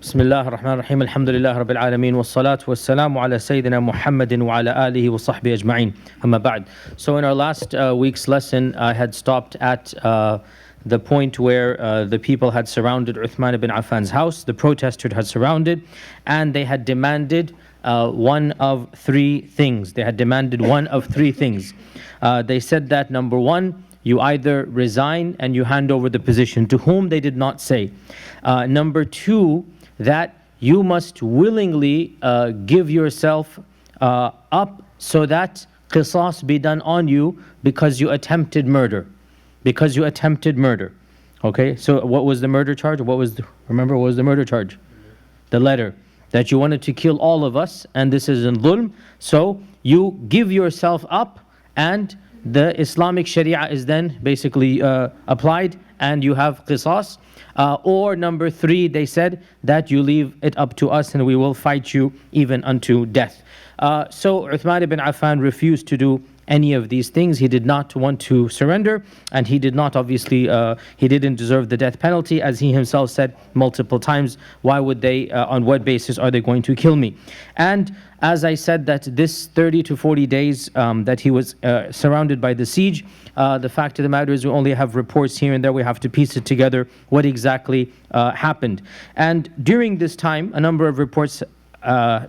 بسم الله الرحمن الرحيم الحمد لله رب العالمين والصلاة والسلام على سيدنا محمد وعلى آله وصحبه أجمعين أما بعد. So in our last week's lesson, I had stopped at the point where the people had surrounded Uthman ibn Affan's house. The protesters had surrounded and they had demanded one of three things. They said that number one, you either resign and you hand over the position. To whom they did not say. Number two, that you must willingly give yourself up so that qisas be done on you because you attempted murder. Okay, so what was the murder charge? Remember what was the murder charge? The letter that you wanted to kill all of us, and this is in dhulm. So you give yourself up, and the Islamic Sharia is then basically applied, and you have qisas. Or number three, they said that you leave it up to us and we will fight you even unto death. So Uthman ibn Affan refused to do any of these things. He did not want to surrender, and he did not, obviously, he didn't deserve the death penalty, as he himself said multiple times. Why would they, on what basis are they going to kill me? And as I said, that this 30 to 40 days that he was surrounded by the siege, the fact of the matter is we only have reports here and there. We have to piece it together what exactly happened. And during this time, a number of reports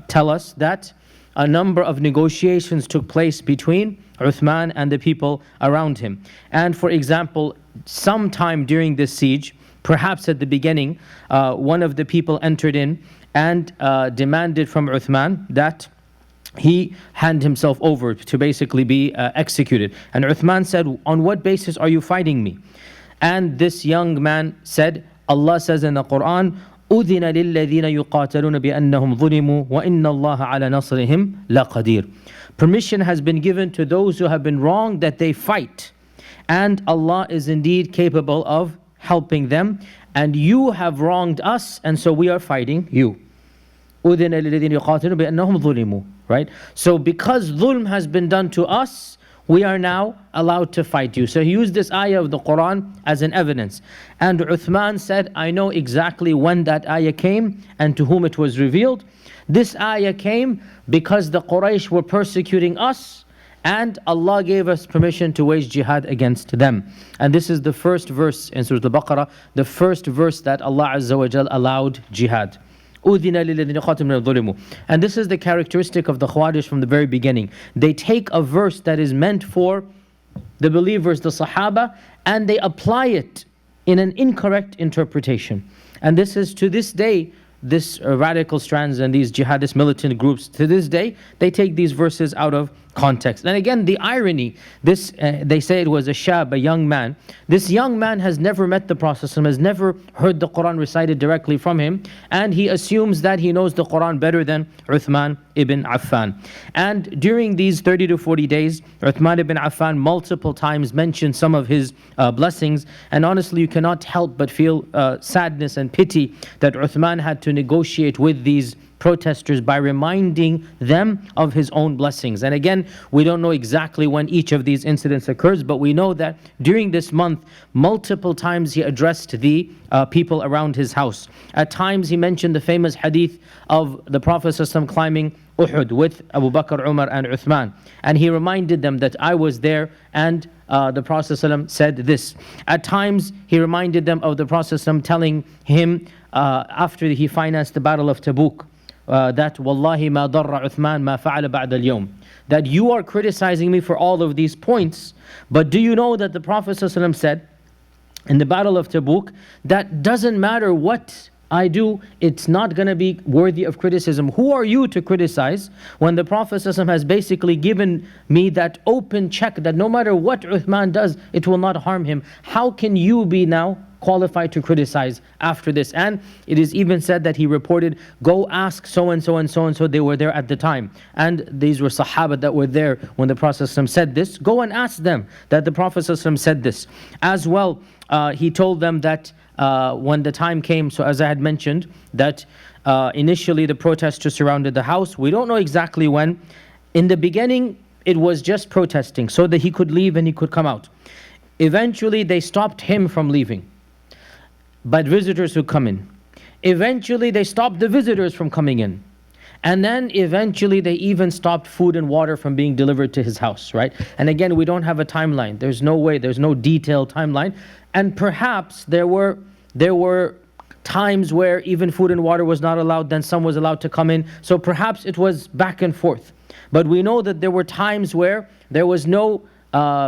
tell us that a number of negotiations took place between Uthman and the people around him. And for example, sometime during this siege, perhaps at the beginning, one of the people entered in and demanded from Uthman that he hand himself over to basically be executed. And Uthman said, on what basis are you fighting me? And this young man said, Allah says in the Quran, أُذِنَ لِلَّذِينَ يُقَاتَلُونَ بِأَنَّهُمْ ظُلِمُوا وَإِنَّ اللَّهَ عَلَى نَصْرِهِمْ لَقَدِيرٌ. Permission has been given to those who have been wronged that they fight, and Allah is indeed capable of helping them. And you have wronged us, and so we are fighting you. أُذِنَ لِلَّذِينَ يُقَاتَلُونَ بِأَنَّهُمْ ظُلِمُوا. Right? So because dhulm has been done to us, we are now allowed to fight you. So he used this ayah of the Quran as an evidence. And Uthman said, I know exactly when that ayah came and to whom it was revealed. This ayah came because the Quraysh were persecuting us, and Allah gave us permission to wage jihad against them. And this is the first verse in Surah Al-Baqarah, the first verse that Allah Azza wa Jal allowed jihad. And this is the characteristic of the Khawarij from the very beginning. They take a verse that is meant for the believers, the Sahaba, and they apply it in an incorrect interpretation. And this is, to this day, this radical strands and these jihadist militant groups, to this day, they take these verses out of context. And again, the irony, this they say it was a shab, a young man. This young man has never met the Prophet, has never heard the Quran recited directly from him, and he assumes that he knows the Quran better than Uthman ibn Affan. And during these 30 to 40 days, Uthman ibn Affan multiple times mentioned some of his blessings, and honestly you cannot help but feel sadness and pity that Uthman had to negotiate with these protesters by reminding them of his own blessings. And again, we don't know exactly when each of these incidents occurs, but we know that during this month, multiple times he addressed the people around his house. At times he mentioned the famous hadith of the Prophet ﷺ climbing Uhud with Abu Bakr, Umar and Uthman. And he reminded them that I was there, and the Prophet ﷺ said this. At times he reminded them of the Prophet ﷺ telling him after he financed the Battle of Tabuk, that Wallahi ma darra Uthman ma fa'ala ba'da al-yawm, that you are criticizing me for all of these points, but do you know that the Prophet ﷺ said in the Battle of Tabuk that doesn't matter what I do, it's not going to be worthy of criticism. Who are you to criticize when the Prophet ﷺ has basically given me that open check that no matter what Uthman does, it will not harm him? How can you be now qualified to criticize after this? And it is even said that he reported, go ask so and so and so and so, they were there at the time. And these were Sahaba that were there when the Prophet ﷺ said this. Go and ask them that the Prophet ﷺ said this. As well, he told them that when the time came, so as I had mentioned, that initially the protesters surrounded the house. We don't know exactly when. In the beginning, it was just protesting so that he could leave and he could come out. Eventually, they stopped him from leaving, but visitors would come in. Eventually they stopped the visitors from coming in. And then eventually they even stopped food and water from being delivered to his house, right? And again, we don't have a timeline. There's no way, there's no detailed timeline. And perhaps there were times where even food and water was not allowed, then some was allowed to come in. So perhaps it was back and forth. But we know that there were times where there was no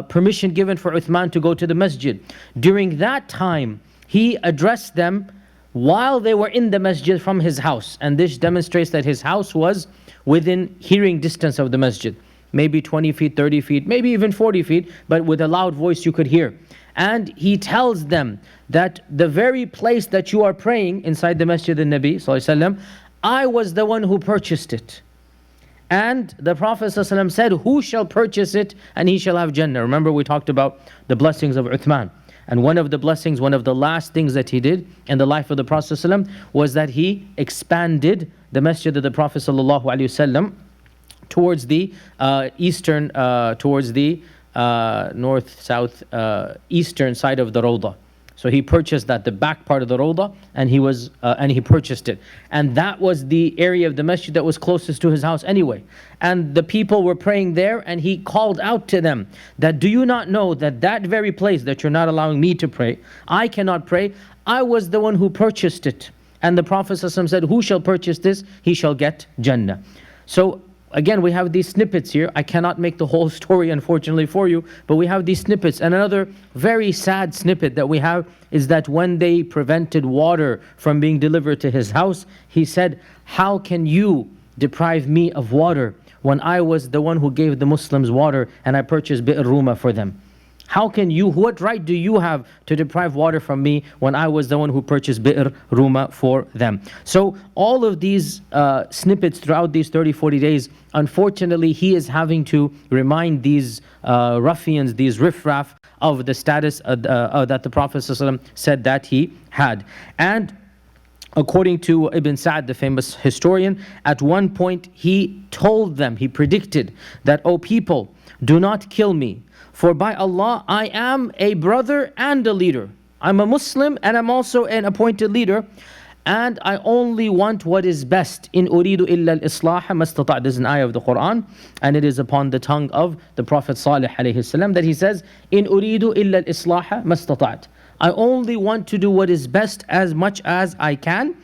permission given for Uthman to go to the masjid. During that time, he addressed them while they were in the masjid from his house. And this demonstrates that his house was within hearing distance of the masjid. Maybe 20 feet, 30 feet, maybe even 40 feet, but with a loud voice you could hear. And he tells them that the very place that you are praying inside the Masjid al-Nabi sallallahu alaihi wasallam, I was the one who purchased it. And the Prophet ﷺ said, who shall purchase it and he shall have Jannah. Remember we talked about the blessings of Uthman. And one of the blessings, one of the last things that he did in the life of the Prophet ﷺ was that he expanded the Masjid of the Prophet ﷺ towards the eastern, towards the north, south, eastern side of the Rawdah. So he purchased that, the back part of the Rawdah, and he purchased it. And that was the area of the masjid that was closest to his house anyway. And the people were praying there, and he called out to them that, do you not know that that very place that you're not allowing me to pray, I cannot pray, I was the one who purchased it. And the Prophet ﷺ said, who shall purchase this? He shall get Jannah. So again, we have these snippets here. I cannot make the whole story, unfortunately, for you, but we have these snippets. And another very sad snippet that we have is that when they prevented water from being delivered to his house, he said, how can you deprive me of water when I was the one who gave the Muslims water and I purchased Bi'r Ruma for them? How can you, what right do you have to deprive water from me when I was the one who purchased Bi'r Ruma for them? So all of these snippets throughout these 30, 40 days, unfortunately he is having to remind these ruffians, these riffraff, of the status that the Prophet ﷺ said that he had. And according to Ibn Sa'd, the famous historian, at one point he told them, he predicted that, O people, do not kill me. For by Allah, I am a brother and a leader. I'm a Muslim and I'm also an appointed leader. And I only want what is best. In uridu illa al-islah mastata'. This is an ayah of the Quran. And it is upon the tongue of the Prophet Salih alayhi salam that he says, In uridu illa al-islah mastata'. I only want to do what is best as much as I can.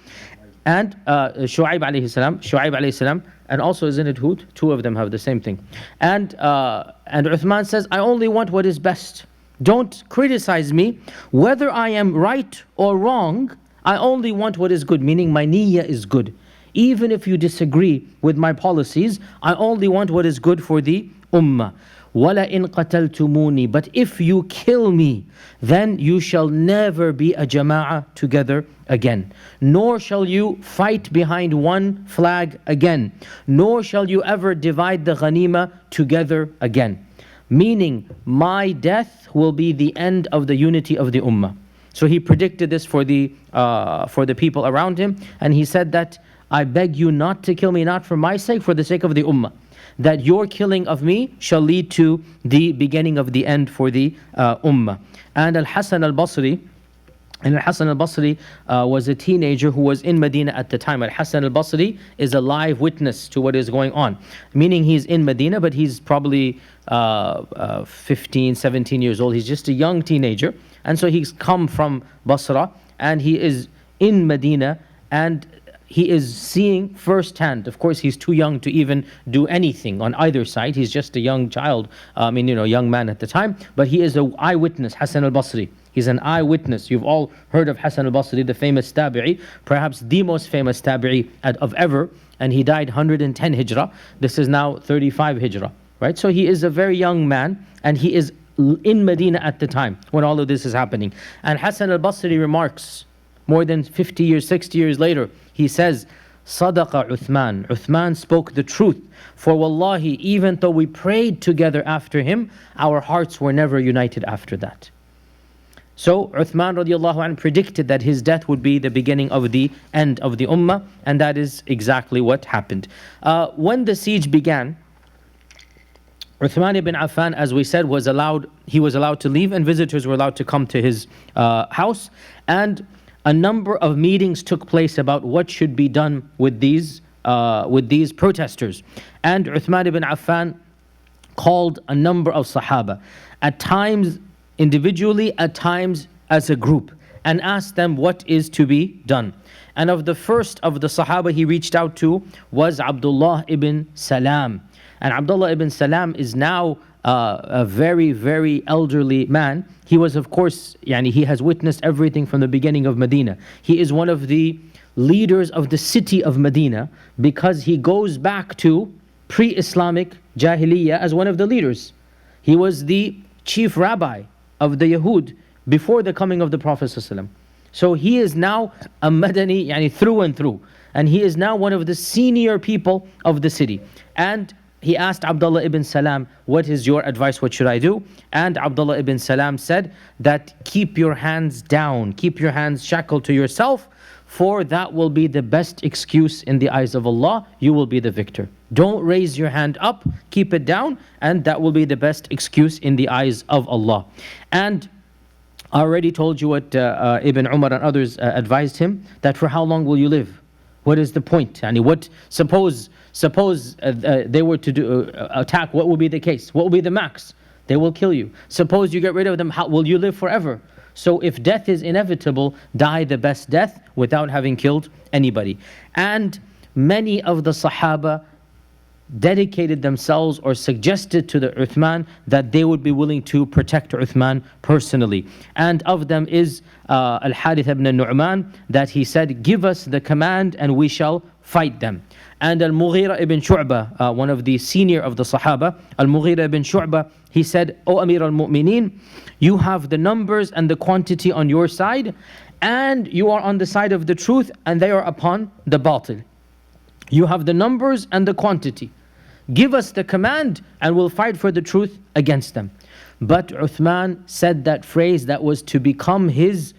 And Shu'aib alayhi salam, and also isn't it Hud? Two of them have the same thing. And Uthman says, I only want what is best. Don't criticize me. Whether I am right or wrong, I only want what is good, meaning my niyyah is good. Even if you disagree with my policies, I only want what is good for the ummah. وَلَئِنْ قَتَلْتُمُونِي. But if you kill me, then you shall never be a jama'ah together again. Nor shall you fight behind one flag again. Nor shall you ever divide the ghanima together again. Meaning, my death will be the end of the unity of the ummah. So he predicted this for the people around him. And he said that, I beg you not to kill me, not for my sake, for the sake of the ummah. That your killing of me shall lead to the beginning of the end for the ummah. And Al-Hasan al-Basri, was a teenager who was in Medina at the time. Al-Hasan al-Basri is a live witness to what is going on. Meaning he's in Medina, but he's probably 15, 17 years old. He's just a young teenager. And so he's come from Basra and he is in Medina and he is seeing firsthand. Of course, he's too young to even do anything on either side. He's just a young child, young man at the time. But he is an eyewitness, Hasan al-Basri. He's an eyewitness. You've all heard of Hasan al-Basri, the famous tabi'i, perhaps the most famous tabi'i of ever. And he died 110 hijrah. This is now 35 hijrah, right? So he is a very young man and he is in Medina at the time when all of this is happening. And Hasan al-Basri remarks, more than 50 years, 60 years later, he says, Sadaqa Uthman. Uthman spoke the truth. For wallahi, even though we prayed together after him, our hearts were never united after that. So Uthman radiallahu anhu predicted that his death would be the beginning of the end of the ummah, and that is exactly what happened. When the siege began, Uthman ibn Affan, as we said, he was allowed to leave, and visitors were allowed to come to his house. And a number of meetings took place about what should be done with these protesters. And Uthman ibn Affan called a number of Sahaba, at times individually, at times as a group, and asked them what is to be done. And of the first of the Sahaba he reached out to was Abdullah ibn Salam. And Abdullah ibn Salam is now a very, very elderly man. He was, of course, he has witnessed everything from the beginning of Medina. He is one of the leaders of the city of Medina because he goes back to pre-Islamic Jahiliyyah as one of the leaders. He was the chief rabbi of the Yahud before the coming of the Prophet ﷺ. So he is now a Madani, through and through. And he is now one of the senior people of the city. And he asked Abdullah ibn Salam, what is your advice, what should I do? And Abdullah ibn Salam said that keep your hands down, keep your hands shackled to yourself, for that will be the best excuse in the eyes of Allah, you will be the victor. Don't raise your hand up, keep it down, and that will be the best excuse in the eyes of Allah. And I already told you what Ibn Umar and others advised him, that for how long will you live? What is the point? Suppose they were to attack, what will be the case? What will be the max? They will kill you. Suppose you get rid of them, how will you live forever? So if death is inevitable, die the best death without having killed anybody. And many of the Sahaba dedicated themselves or suggested to the Uthman that they would be willing to protect Uthman personally. And of them is Al-Harith ibn Nu'man, that he said, give us the command and we shall fight them. And Al-Mughira ibn Shu'bah, one of the senior of the Sahaba, Al-Mughira ibn Shu'bah, he said, O Amir al-Mu'mineen, you have the numbers and the quantity on your side, and you are on the side of the truth, and they are upon the batil. You have the numbers and the quantity. Give us the command and we'll fight for the truth against them. But Uthman said that phrase that was to become his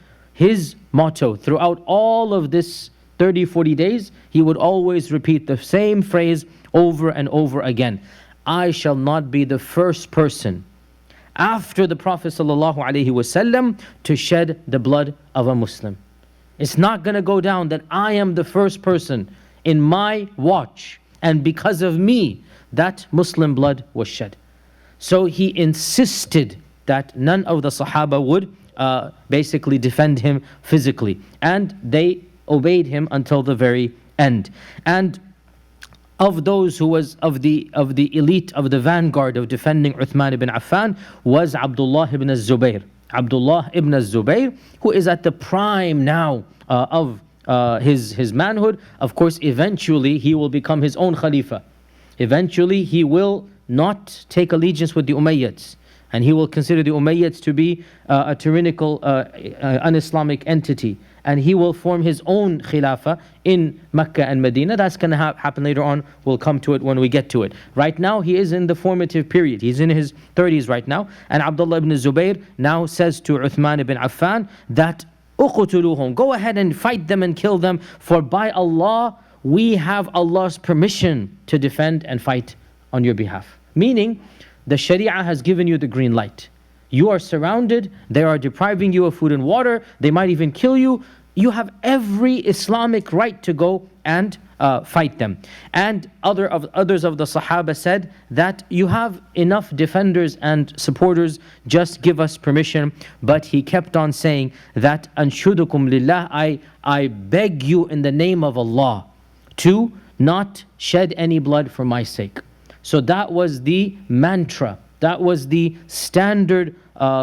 motto. Throughout all of this 30, 40 days, he would always repeat the same phrase over and over again. I shall not be the first person after the Prophet ﷺ to shed the blood of a Muslim. It's not going to go down that I am the first person in my watch, and because of me, that Muslim blood was shed. So he insisted that none of the Sahaba would basically defend him physically, and they obeyed him until the very end. And of those who was of the elite, of the vanguard of defending Uthman ibn Affan was Abdullah ibn Zubayr. Abdullah ibn Zubayr, who is at the prime now of his manhood. Of course, eventually he will become his own Khalifa. Eventually he will not take allegiance with the Umayyads, and he will consider the Umayyads to be a tyrannical, un-Islamic entity, and he will form his own Khilafah in Mecca and Medina. That's going to happen later on. We'll come to it when we get to it. Right now he is in the formative period. He's in his 30s right now, and Abdullah ibn Zubayr now says to Uthman ibn Affan that uqtuluhum, go ahead and fight them and kill them, for by Allah we have Allah's permission to defend and fight on your behalf. Meaning, the Sharia has given you the green light. You are surrounded, they are depriving you of food and water, they might even kill you. You have every Islamic right to go and fight them. And others of the Sahaba said that you have enough defenders and supporters, just give us permission. But he kept on saying that, anshudukum lillah, I beg you in the name of Allah to not shed any blood for my sake. So that was the mantra, that was the standard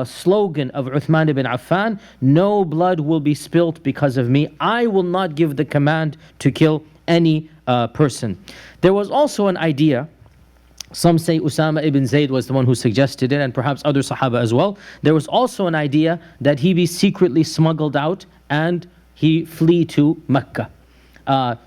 slogan of Uthman ibn Affan: no blood will be spilt because of me. I will not give the command to kill any person. There was also an idea, some say Usama ibn Zayd was the one who suggested it, and perhaps other Sahaba as well. There was also an idea that he be secretly smuggled out and he flee to Mecca.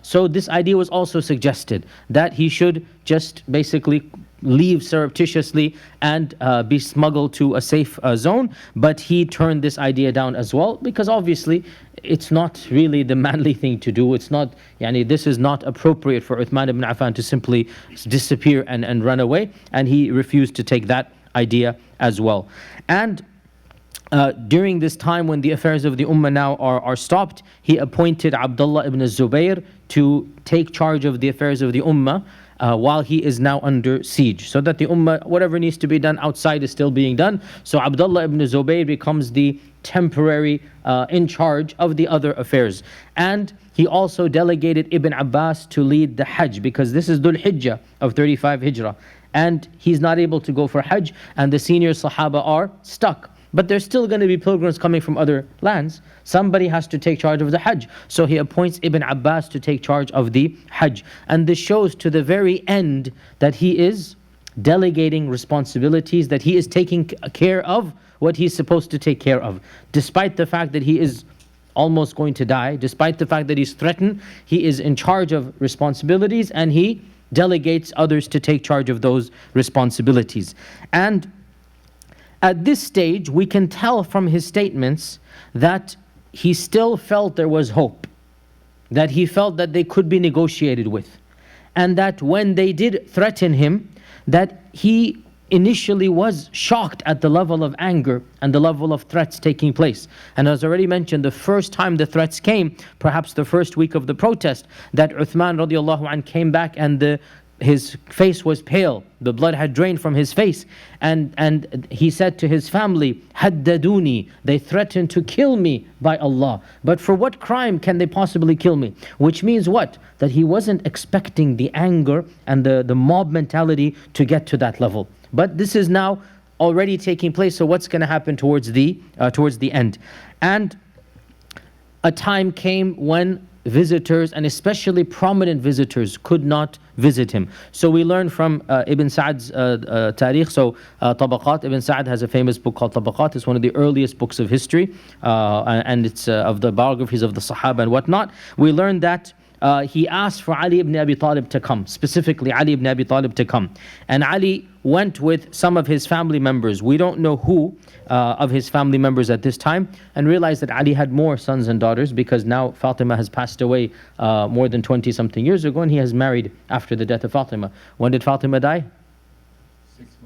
So this idea was also suggested, that he should just basically leave surreptitiously and be smuggled to a safe zone. But he turned this idea down as well, because obviously it's not really the manly thing to do. It's not, this is not appropriate for Uthman ibn Affan to simply disappear and run away. And he refused to take that idea as well. And during this time when the affairs of the Ummah now are stopped, he appointed Abdullah ibn Zubayr to take charge of the affairs of the Ummah while he is now under siege, so that the Ummah, whatever needs to be done outside is still being done. So Abdullah ibn Zubayr becomes the temporary in charge of the other affairs. And he also delegated Ibn Abbas to lead the Hajj, because this is Dhul Hijjah of 35 Hijrah. And he's not able to go for Hajj, and the senior Sahaba are stuck. But there's still going to be pilgrims coming from other lands. Somebody has to take charge of the Hajj. So he appoints Ibn Abbas to take charge of the Hajj. And this shows to the very end that he is delegating responsibilities, that he is taking care of what he's supposed to take care of. Despite the fact that he is almost going to die, despite the fact that he's threatened, he is in charge of responsibilities, and he delegates others to take charge of those responsibilities. And at this stage, we can tell from his statements that he still felt there was hope, that he felt that they could be negotiated with, and that when they did threaten him, that he initially was shocked at the level of anger and the level of threats taking place. And as already mentioned, the first time the threats came, perhaps the first week of the protest, that Uthman radiallahu anh came back and his face was pale, the blood had drained from his face, and he said to his family, "Haddaduni," they threatened to kill me by Allah, but for what crime can they possibly kill me? Which means what? That he wasn't expecting the anger and the mob mentality to get to that level. But this is now already taking place, so what's going to happen towards the end? And a time came when visitors, and especially prominent visitors, could not visit him. So we learn from Ibn Sa'd's Tarikh, Tabaqat. Ibn Sa'd has a famous book called Tabaqat. It's one of the earliest books of history, and it's of the biographies of the Sahaba and whatnot. We learn that he asked for Ali ibn Abi Talib to come, specifically Ali ibn Abi Talib to come. And Ali went with some of his family members. We don't know who of his family members at this time, and realized that Ali had more sons and daughters, because now Fatima has passed away more than 20 something years ago, and he has married after the death of Fatima. When did Fatima die?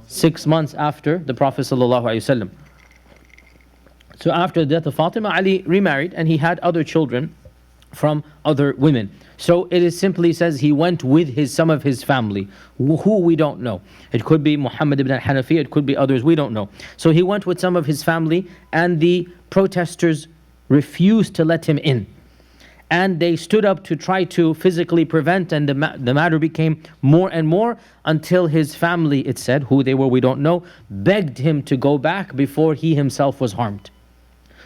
6 months after the Prophet ﷺ. So after the death of Fatima, Ali remarried, and he had other children from other women. So it is simply says he went with some of his family, who we don't know. It could be Muhammad ibn al-Hanafi, it could be others, we don't know. So he went with some of his family, and the protesters refused to let him in. And they stood up to try to physically prevent, and the matter became more and more, until his family, it said, who they were we don't know, begged him to go back before he himself was harmed.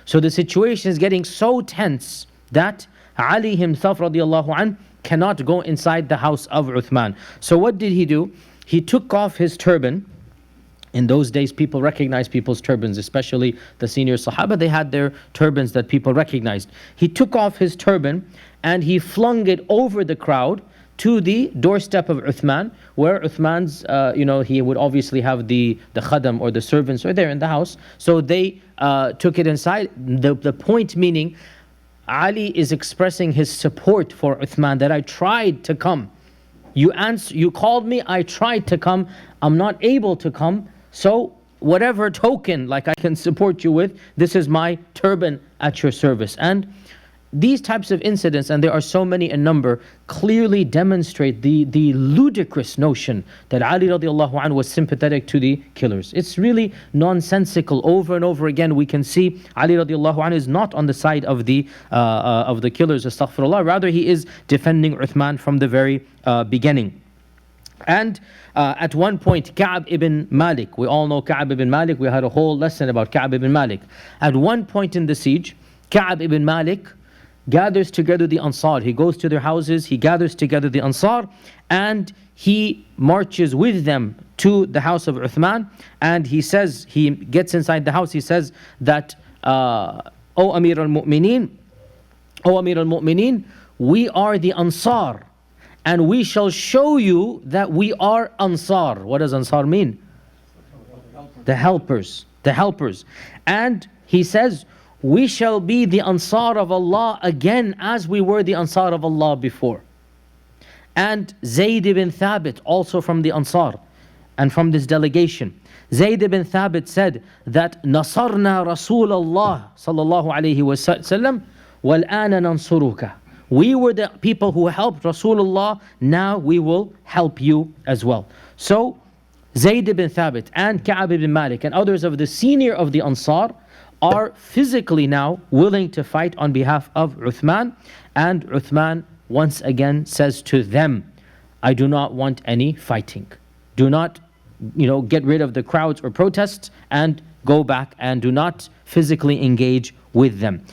So the situation is getting so tense that Ali himself radiallahu anh cannot go inside the house of Uthman. So what did he do? He took off his turban. In those days, people recognized people's turbans, especially the senior Sahaba. They had their turbans that people recognized. He took off his turban and he flung it over the crowd to the doorstep of Uthman, where Uthman's, he would obviously have the khadam or the servants are there in the house. So they took it inside. The point meaning, Ali is expressing his support for Uthman, that I tried to come. You called me, I tried to come. I'm not able to come. So whatever token like I can support you with, this is my turban at your service. And these types of incidents, and there are so many in number, clearly demonstrate the ludicrous notion that Ali radiallahu anhu was sympathetic to the killers. It's really nonsensical. Over and over again we can see Ali radiallahu anhu is not on the side of the killers, astaghfirullah. Rather, he is defending Uthman from the very beginning. And at one point, Ka'b ibn Malik, we all know Ka'b ibn Malik, we had a whole lesson about Ka'b ibn Malik. At one point in the siege, Ka'b ibn Malik gathers together the Ansar. He goes to their houses, he gathers together the Ansar, and he marches with them to the house of Uthman, and he says, he gets inside the house, he says that, O Amir al-Mu'mineen, we are the Ansar, and we shall show you that we are Ansar. What does Ansar mean? The helpers. The helpers. And he says, we shall be the Ansar of Allah again as we were the Ansar of Allah before. And Zayd ibn Thabit, also from the Ansar, and from this delegation, Zayd ibn Thabit said that Nasarna Rasulullah sallallahu alayhi wasallam wal ana nansuruka. We were the people who helped Rasulullah, now we will help you as well. So Zayd ibn Thabit and Ka'ab ibn Malik and others of the senior of the Ansar are physically now willing to fight on behalf of Uthman, and Uthman once again says to them, I do not want any fighting. Do not, get rid of the crowds or protests and go back, and do not physically engage with them.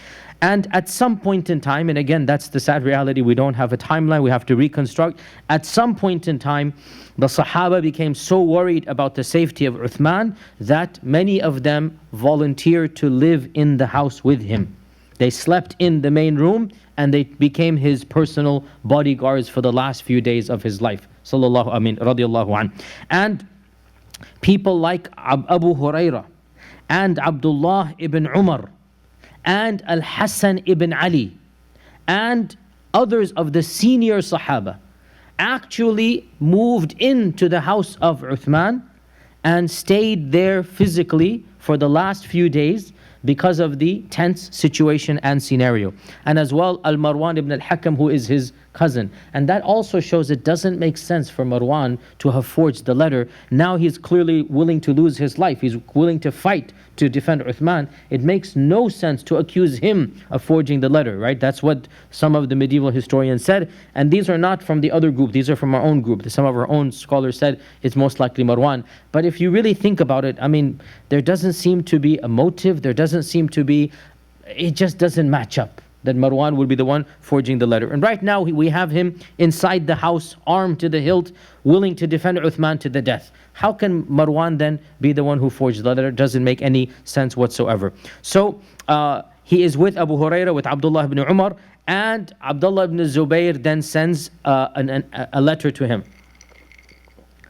And at some point in time, and again, that's the sad reality, we don't have a timeline, we have to reconstruct. At some point in time, the Sahaba became so worried about the safety of Uthman that many of them volunteered to live in the house with him. They slept in the main room and they became his personal bodyguards for the last few days of his life. Radiallahu anh. And people like Abu Hurairah and Abdullah ibn Umar and Al-Hassan ibn Ali and others of the senior Sahaba actually moved into the house of Uthman and stayed there physically for the last few days because of the tense situation and scenario. And as well, Al-Marwan ibn al-Hakam, who is his cousin. And that also shows it doesn't make sense for Marwan to have forged the letter. Now he's clearly willing to lose his life. He's willing to fight to defend Uthman. It makes no sense to accuse him of forging the letter, right? That's what some of the medieval historians said. And these are not from the other group. These are from our own group. Some of our own scholars said it's most likely Marwan. But if you really think about it, there doesn't seem to be a motive. There doesn't seem to be, it just doesn't match up that Marwan would be the one forging the letter. And right now we have him inside the house, armed to the hilt, willing to defend Uthman to the death. How can Marwan then be the one who forged the letter? Doesn't make any sense whatsoever. So he is with Abu Hurairah, with Abdullah ibn Umar, and Abdullah ibn Zubayr then sends a letter to him,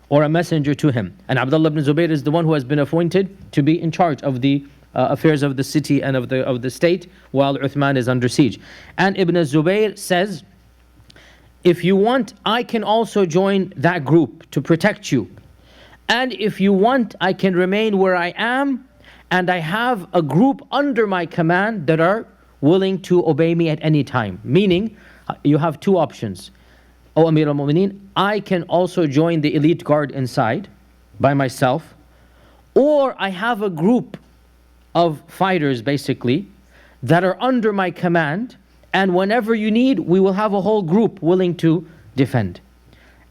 or a messenger to him. And Abdullah ibn Zubayr is the one who has been appointed to be in charge of the affairs of the city and of the state while Uthman is under siege. And Ibn Zubayr says, if you want, I can also join that group to protect you. And if you want, I can remain where I am, and I have a group under my command that are willing to obey me at any time. Meaning, you have two options. O Amir al-Mu'mineen, I can also join the elite guard inside by myself, or I have a group of fighters basically that are under my command, and whenever you need, we will have a whole group willing to defend.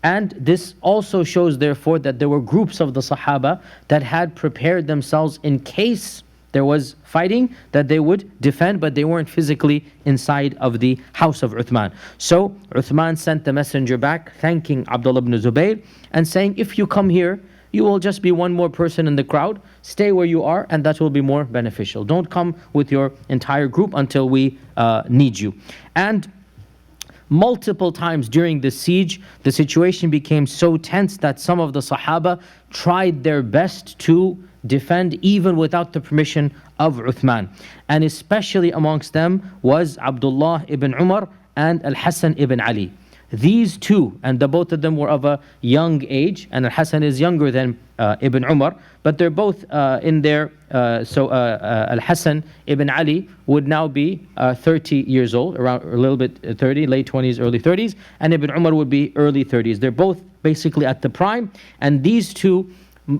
And this also shows therefore that there were groups of the Sahaba that had prepared themselves in case there was fighting, that they would defend, but they weren't physically inside of the house of Uthman. So Uthman sent the messenger back thanking Abdullah ibn Zubayr and saying, if you come here, you will just be one more person in the crowd. Stay where you are, and that will be more beneficial. Don't come with your entire group until we need you. And multiple times during the siege, the situation became so tense that some of the Sahaba tried their best to defend even without the permission of Uthman. And especially amongst them was Abdullah ibn Umar and Al-Hassan ibn Ali. These two, and the both of them were of a young age, and Al-Hassan is younger than Ibn Umar, but they're both in their, Al-Hassan ibn Ali would now be 30 years old, around a little bit 30, late 20s, early 30s, and Ibn Umar would be early 30s. They're both basically at the prime, and these two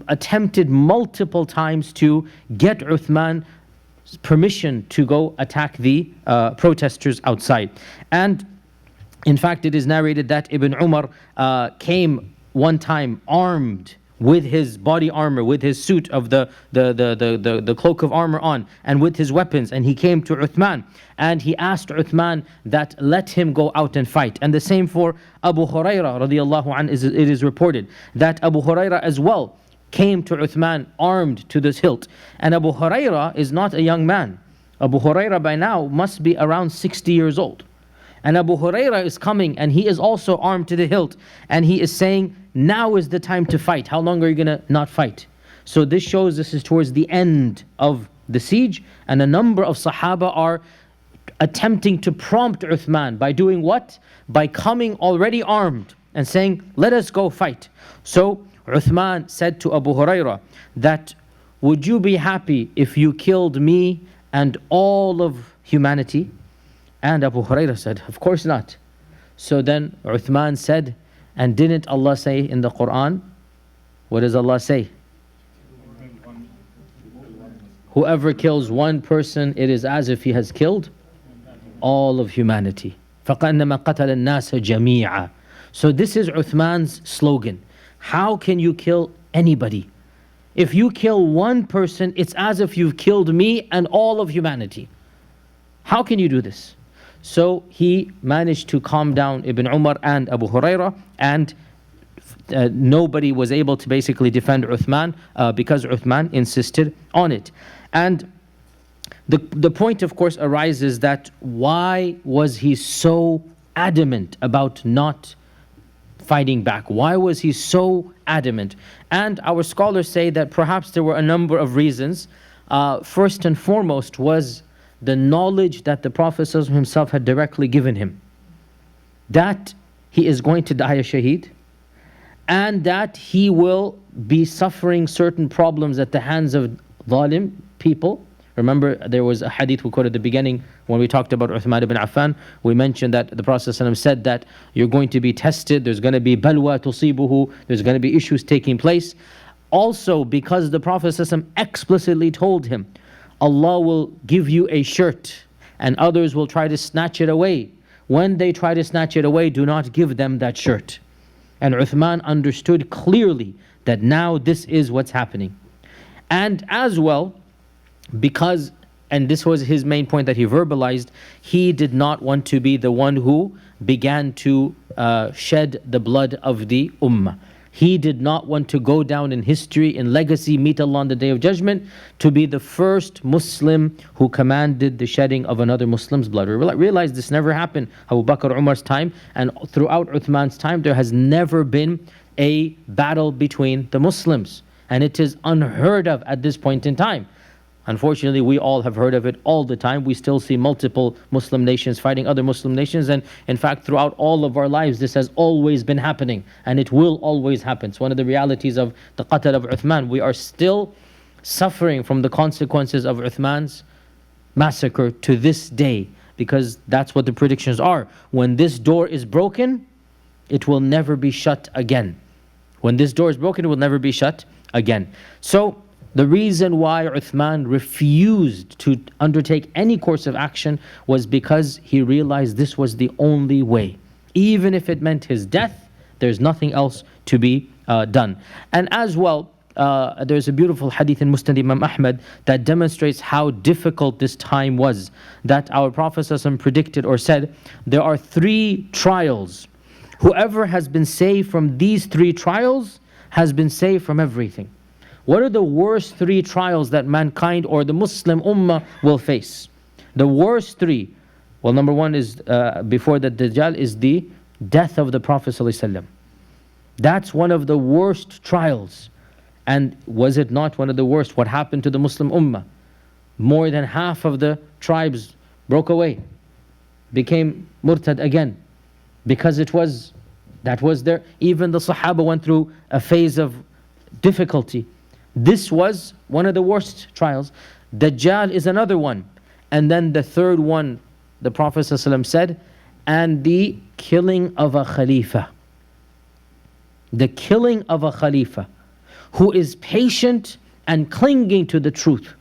attempted multiple times to get Uthman permission to go attack the protesters outside. And in fact, it is narrated that Ibn Umar came one time armed with his body armor, with his suit of the cloak of armor on, and with his weapons, and he came to Uthman, and he asked Uthman that let him go out and fight. And the same for Abu Hurairah radiallahu anhu. It is reported that Abu Hurairah as well came to Uthman armed to this hilt. And Abu Hurairah is not a young man. Abu Hurairah by now must be around 60 years old. And Abu Hurairah is coming, and he is also armed to the hilt, and he is saying, now is the time to fight. How long are you going to not fight? So this shows this is towards the end of the siege, and a number of Sahaba are attempting to prompt Uthman by doing what? By coming already armed and saying, let us go fight. So Uthman said to Abu Hurairah that, would you be happy if you killed me and all of humanity? And Abu Hurairah said, of course not. So then Uthman said, and didn't Allah say in the Quran, what does Allah say? Whoever kills one person, it is as if he has killed all of humanity. فَقَأَنَّمَا قَتَلَ النَّاسَ جَمِيعًا. So this is Uthman's slogan. How can you kill anybody? If you kill one person, it's as if you've killed me and all of humanity. How can you do this? So he managed to calm down Ibn Umar and Abu Hurairah, and nobody was able to basically defend Uthman because Uthman insisted on it. And the point, of course, arises that why was he so adamant about not fighting back? Why was he so adamant? And our scholars say that perhaps there were a number of reasons. First and foremost was the knowledge that the Prophet himself had directly given him, that he is going to die a shaheed, and that he will be suffering certain problems at the hands of zalim people. Remember, there was a hadith we quoted at the beginning when we talked about Uthman ibn Affan. We mentioned that the Prophet ﷺ said that you're going to be tested, there's going to be balwa tusibuhu, there's going to be issues taking place. Also, because the Prophet ﷺ explicitly told him, Allah will give you a shirt and others will try to snatch it away. When they try to snatch it away, do not give them that shirt. And Uthman understood clearly that now this is what's happening. And as well, because, and this was his main point that he verbalized, he did not want to be the one who began to shed the blood of the Ummah. He did not want to go down in history, in legacy, meet Allah on the Day of Judgment, to be the first Muslim who commanded the shedding of another Muslim's blood. We realize this never happened Abu Bakr Umar's time, and throughout Uthman's time there has never been a battle between the Muslims. And it is unheard of at this point in time. Unfortunately, we all have heard of it all the time. We still see multiple Muslim nations fighting other Muslim nations. And in fact, throughout all of our lives, this has always been happening. And it will always happen. It's one of the realities of the qatl of Uthman. We are still suffering from the consequences of Uthman's massacre to this day. Because that's what the predictions are. When this door is broken, it will never be shut again. When this door is broken, it will never be shut again. So, the reason why Uthman refused to undertake any course of action was because he realized this was the only way. Even if it meant his death, there's nothing else to be done. And as well, there's a beautiful hadith in Musnad Imam Ahmad that demonstrates how difficult this time was. That our Prophet ﷺ predicted or said, there are 3 trials. Whoever has been saved from these 3 trials has been saved from everything. What are the worst 3 trials that mankind or the Muslim Ummah will face? The worst 3. Well, number 1 is, before the Dajjal, is the death of the Prophet ﷺ. That's one of the worst trials. And was it not one of the worst? What happened to the Muslim Ummah? More than half of the tribes broke away, became murtad again. Because that was there. Even the Sahaba went through a phase of difficulty. This was one of the worst trials. Dajjal is another one. And then the third one, the Prophet ﷺ said, and the killing of a Khalifa. The killing of a Khalifa who is patient and clinging to the truth.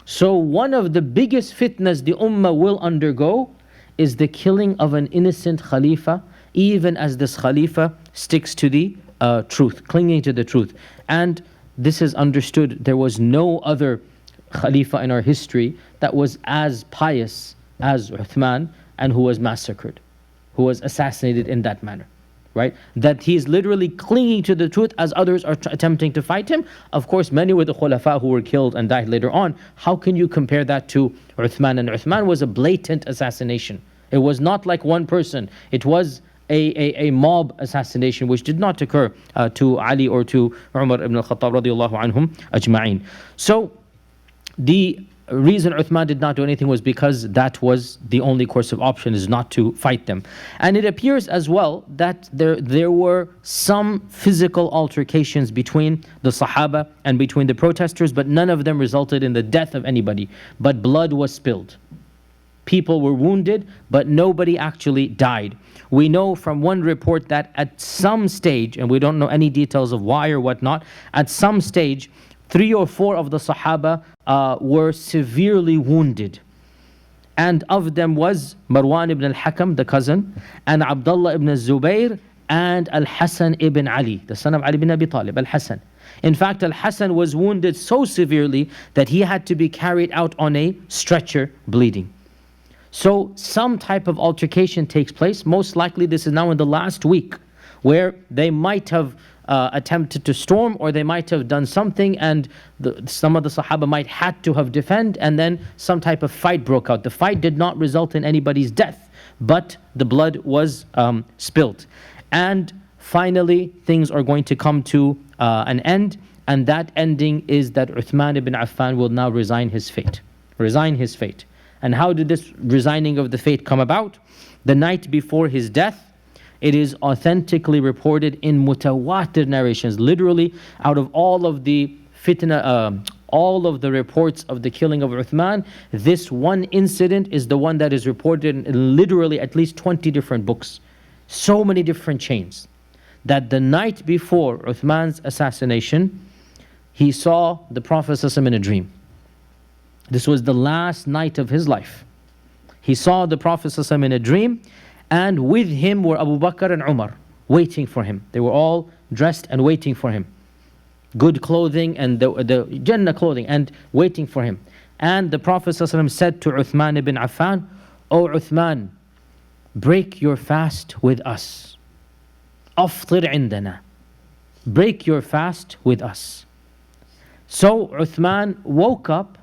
So one of the biggest fitnas the Ummah will undergo is the killing of an innocent Khalifa, even as this Khalifa sticks to the truth, clinging to the truth. And this is understood. There was no other Khalifa in our history that was as pious as Uthman and who was massacred, who was assassinated in that manner. Right? That he is literally clinging to the truth as others are attempting to fight him. Of course, many were the Khulafaa who were killed and died later on. How can you compare that to Uthman? And Uthman was a blatant assassination. It was not like one person. It was a mob assassination which did not occur to Ali or to Umar ibn al-Khattab radiallahu anhum ajma'in. So the reason Uthman did not do anything was because that was the only course of option, is not to fight them. And it appears as well that there were some physical altercations between the Sahaba and between the protesters, but none of them resulted in the death of anybody. But blood was spilled. People were wounded, but nobody actually died. We know from one report that at some stage, and we don't know any details of why or whatnot, at some stage, 3 or 4 of the Sahaba were severely wounded. And of them was Marwan ibn al-Hakam, the cousin, and Abdullah ibn Zubayr, and Al-Hasan ibn Ali, the son of Ali ibn Abi Talib, Al-Hasan. In fact, Al-Hasan was wounded so severely that he had to be carried out on a stretcher, bleeding. So some type of altercation takes place. Most likely this is now in the last week, where they might have attempted to storm, or they might have done something, and some of the Sahaba might had to have defended, and then some type of fight broke out. The fight did not result in anybody's death, but the blood was spilled. And finally, things are going to come to an end, and that ending is that Uthman ibn Affan will now resign his fate. And how did this resigning of the fate come about? The night before his death, it is authentically reported in mutawatir narrations, literally out of all of the fitna, all of the reports of the killing of Uthman, this one incident is the one that is reported in literally at least 20 different books. So many different chains. That the night before Uthman's assassination, he saw the Prophet ﷺ in a dream. This was the last night of his life. He saw the Prophet ﷺ in a dream, and with him were Abu Bakr and Umar, waiting for him. They were all dressed and waiting for him. Good clothing and the Jannah clothing, and waiting for him. And the Prophet ﷺ said to Uthman ibn Affan, "O Uthman, break your fast with us. Aftir indana. Break your fast with us." So Uthman woke up,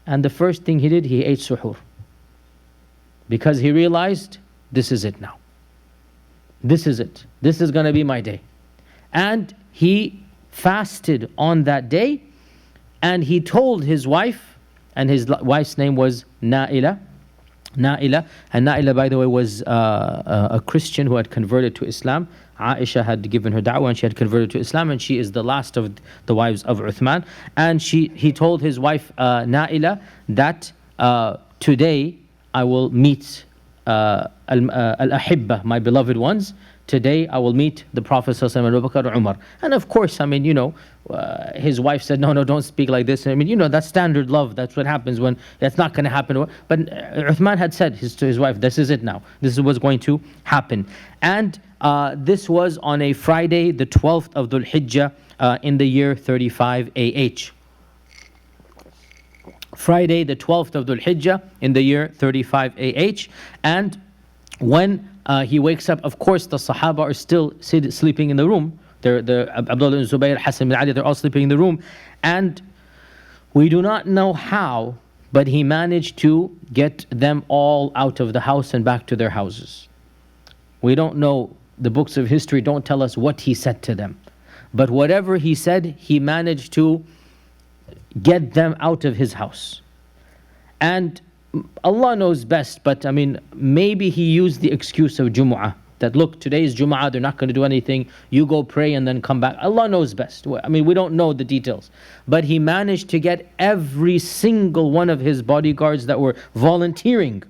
and the first thing he did, he ate suhoor. Because he realized, this is it now. This is it. This is going to be my day. And he fasted on that day, and he told his wife, and his wife's name was Naila. And Naila, by the way, was a Christian who had converted to Islam. Aisha had given her da'wah and she had converted to Islam, and she is the last of the wives of Uthman. And he told his wife Naila that today I will meet al-ahibba, my beloved ones. Today I will meet the Prophet ﷺ and Abu Bakr and Umar. And of course, I mean, his wife said, no, don't speak like this. I mean, that's standard love. That's what happens when that's not going to happen. But Uthman had said to his wife, this is it now. This is what's going to happen. And this was on a Friday, the 12th of Dhul Hijjah in the year 35 AH. Friday, the 12th of Dhul Hijjah in the year 35 AH. And when he wakes up, of course, the Sahaba are still sleeping in the room. Abdullah ibn Zubayr, Hassan ibn Ali, they're all sleeping in the room. And we do not know how, but he managed to get them all out of the house and back to their houses. We don't know, the books of history don't tell us what he said to them. But whatever he said, he managed to get them out of his house. And Allah knows best, but I mean, maybe he used the excuse of Jumu'ah. That look, today is Jumu'ah, they're not going to do anything. You go pray and then come back. Allah knows best. I mean, we don't know the details. But he managed to get every single one of his bodyguards that were volunteering.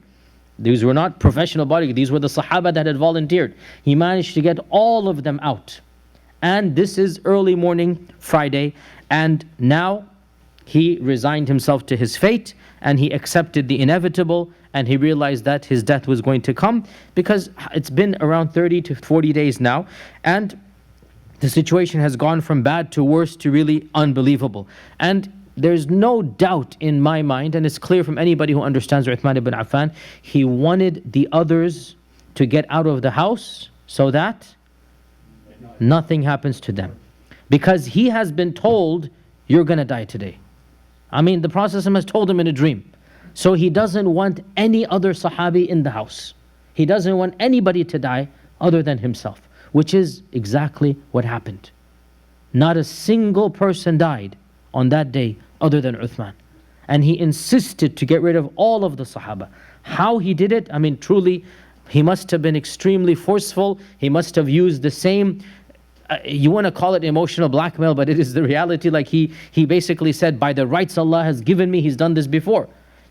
These were not professional bodyguards. These were the Sahaba that had volunteered. He managed to get all of them out. And this is early morning Friday. And now he resigned himself to his fate, and he accepted the inevitable, and he realized that his death was going to come, because it's been around 30 to 40 days now, and the situation has gone from bad to worse to really unbelievable. And there's no doubt in my mind, and it's clear from anybody who understands Uthman ibn Affan, he wanted the others to get out of the house so that nothing happens to them. Because he has been told, you're going to die today. I mean, the Prophet has told him in a dream. So he doesn't want any other Sahabi in the house. He doesn't want anybody to die other than himself, which is exactly what happened. Not a single person died on that day other than Uthman. and he insisted to get rid of all of the Sahaba. How he did it, I mean, truly, he must have been extremely forceful. He must have used the same, you want to call it emotional blackmail, but it is the reality. Like he basically said, by the rights Allah has given me, he's done this before,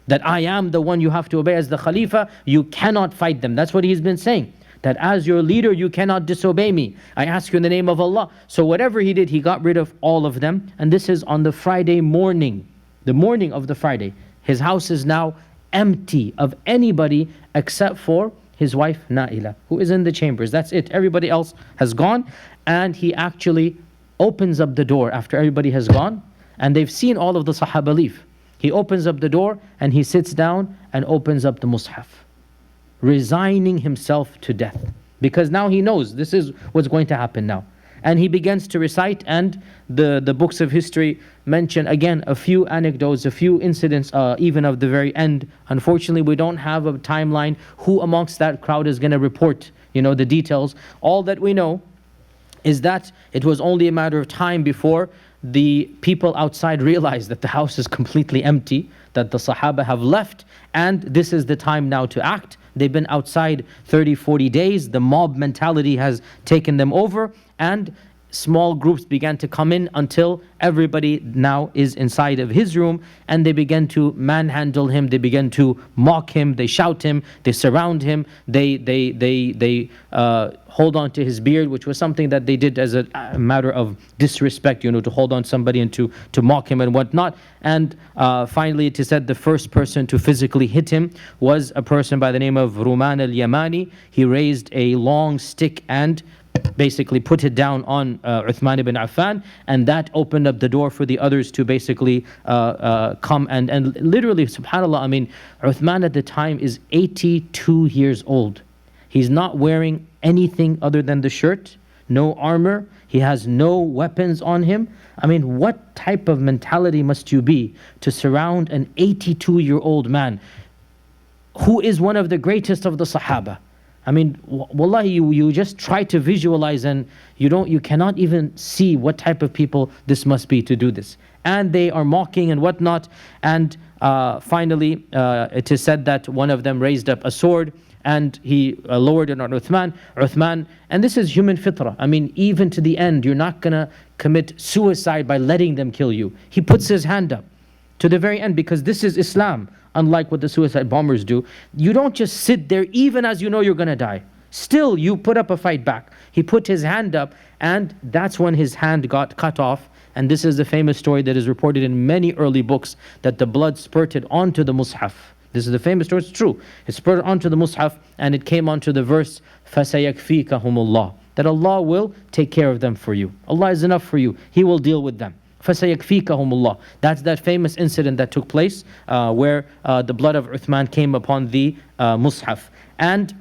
that I am the one you have to obey as the Khalifa, you cannot fight them. That's what he's been saying, that as your leader, you cannot disobey me. I ask you in the name of Allah. So whatever he did, he got rid of all of them. And this is on the Friday morning, the morning of the Friday. His house is now empty of anybody except for his wife Naila, who is in the chambers. That's it. Everybody else has gone. And he actually opens up the door after everybody has gone. And they've seen all of the Sahaba leave. He opens up the door and he sits down and opens up the Mus'haf, resigning himself to death. Because now he knows this is what's going to happen now. And he begins to recite, and the books of history mention again a few anecdotes, a few incidents, even of the very end. Unfortunately, we don't have a timeline who amongst that crowd is going to report, the details. All that we know is that it was only a matter of time before the people outside realized that the house is completely empty, that the Sahaba have left, and this is the time now to act. They've been outside 30, 40 days. The mob mentality has taken them over, and small groups began to come in until everybody now is inside of his room, and they began to manhandle him, they began to mock him, they shout him, they surround him, they hold on to his beard, which was something that they did as a matter of disrespect, to hold on to somebody and to mock him and whatnot. And finally it is said the first person to physically hit him was a person by the name of Ruman al-Yamani. He raised a long stick and basically put it down on Uthman ibn Affan, and that opened up the door for the others to basically come and literally, subhanAllah, I mean, Uthman at the time is 82 years old. He's not wearing anything other than the shirt, no armor, he has no weapons on him. I mean, what type of mentality must you be to surround an 82-year-old man who is one of the greatest of the Sahaba? I mean, wallahi, you just try to visualize, and you cannot even see what type of people this must be to do this. And they are mocking and whatnot. And finally, it is said that one of them raised up a sword and he lowered it on Uthman. And this is human fitrah. I mean, even to the end, you're not going to commit suicide by letting them kill you. He puts his hand up to the very end, because this is Islam. Unlike what the suicide bombers do, you don't just sit there even as you know you're going to die. Still, you put up a fight back. He put his hand up, and that's when his hand got cut off. And this is the famous story that is reported in many early books, that the blood spurted onto the Mus'haf. This is the famous story, it's true. It spurted onto the Mus'haf, and it came onto the verse, فَسَيَكْفِيكَهُمُ اللَّهُ, that Allah will take care of them for you. Allah is enough for you. He will deal with them. فَسَيَكْفِيكَهُمُ اللَّهُ. That's that famous incident that took place where the blood of Uthman came upon the Mus'haf. And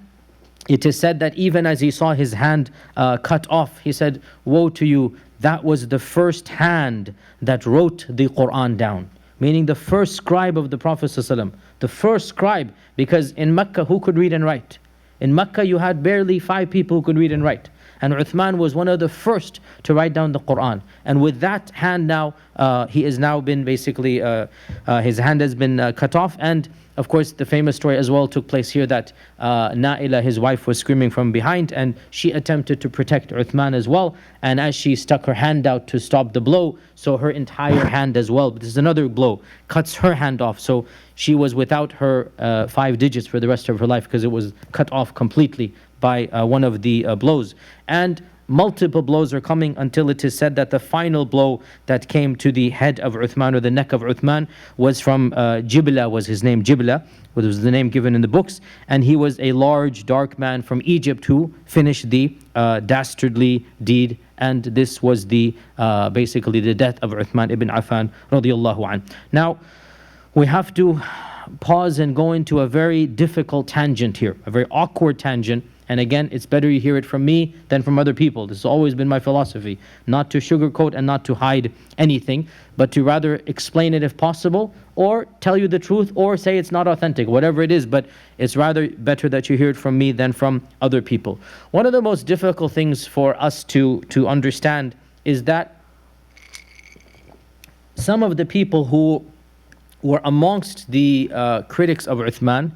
it is said that even as he saw his hand cut off, he said, woe to you, that was the first hand that wrote the Quran down. Meaning the first scribe of the Prophet ﷺ. The first scribe, because in Mecca, who could read and write? In Mecca, you had barely 5 people who could read and write. And Uthman was one of the first to write down the Quran. And with that hand now, he has now been basically, his hand has been cut off. And of course, the famous story as well took place here that Naila, his wife, was screaming from behind, and she attempted to protect Uthman as well. And as she stuck her hand out to stop the blow, so her entire hand as well, but this is another blow, cuts her hand off. So she was without her 5 digits for the rest of her life, because it was cut off completely by one of the blows. And multiple blows are coming until it is said that the final blow that came to the head of Uthman, or the neck of Uthman, was from Jibla, was his name, Jibla, which was the name given in the books. And he was a large, dark man from Egypt who finished the dastardly deed. And this was the basically the death of Uthman ibn Affan radiyallahu an. Now, we have to pause and go into a very difficult tangent here, a very awkward tangent. And again, it's better you hear it from me than from other people. This has always been my philosophy, not to sugarcoat and not to hide anything, but to rather explain it if possible, or tell you the truth, or say it's not authentic, whatever it is, but it's rather better that you hear it from me than from other people. One of the most difficult things for us to understand is that some of the people who were amongst the critics of Uthman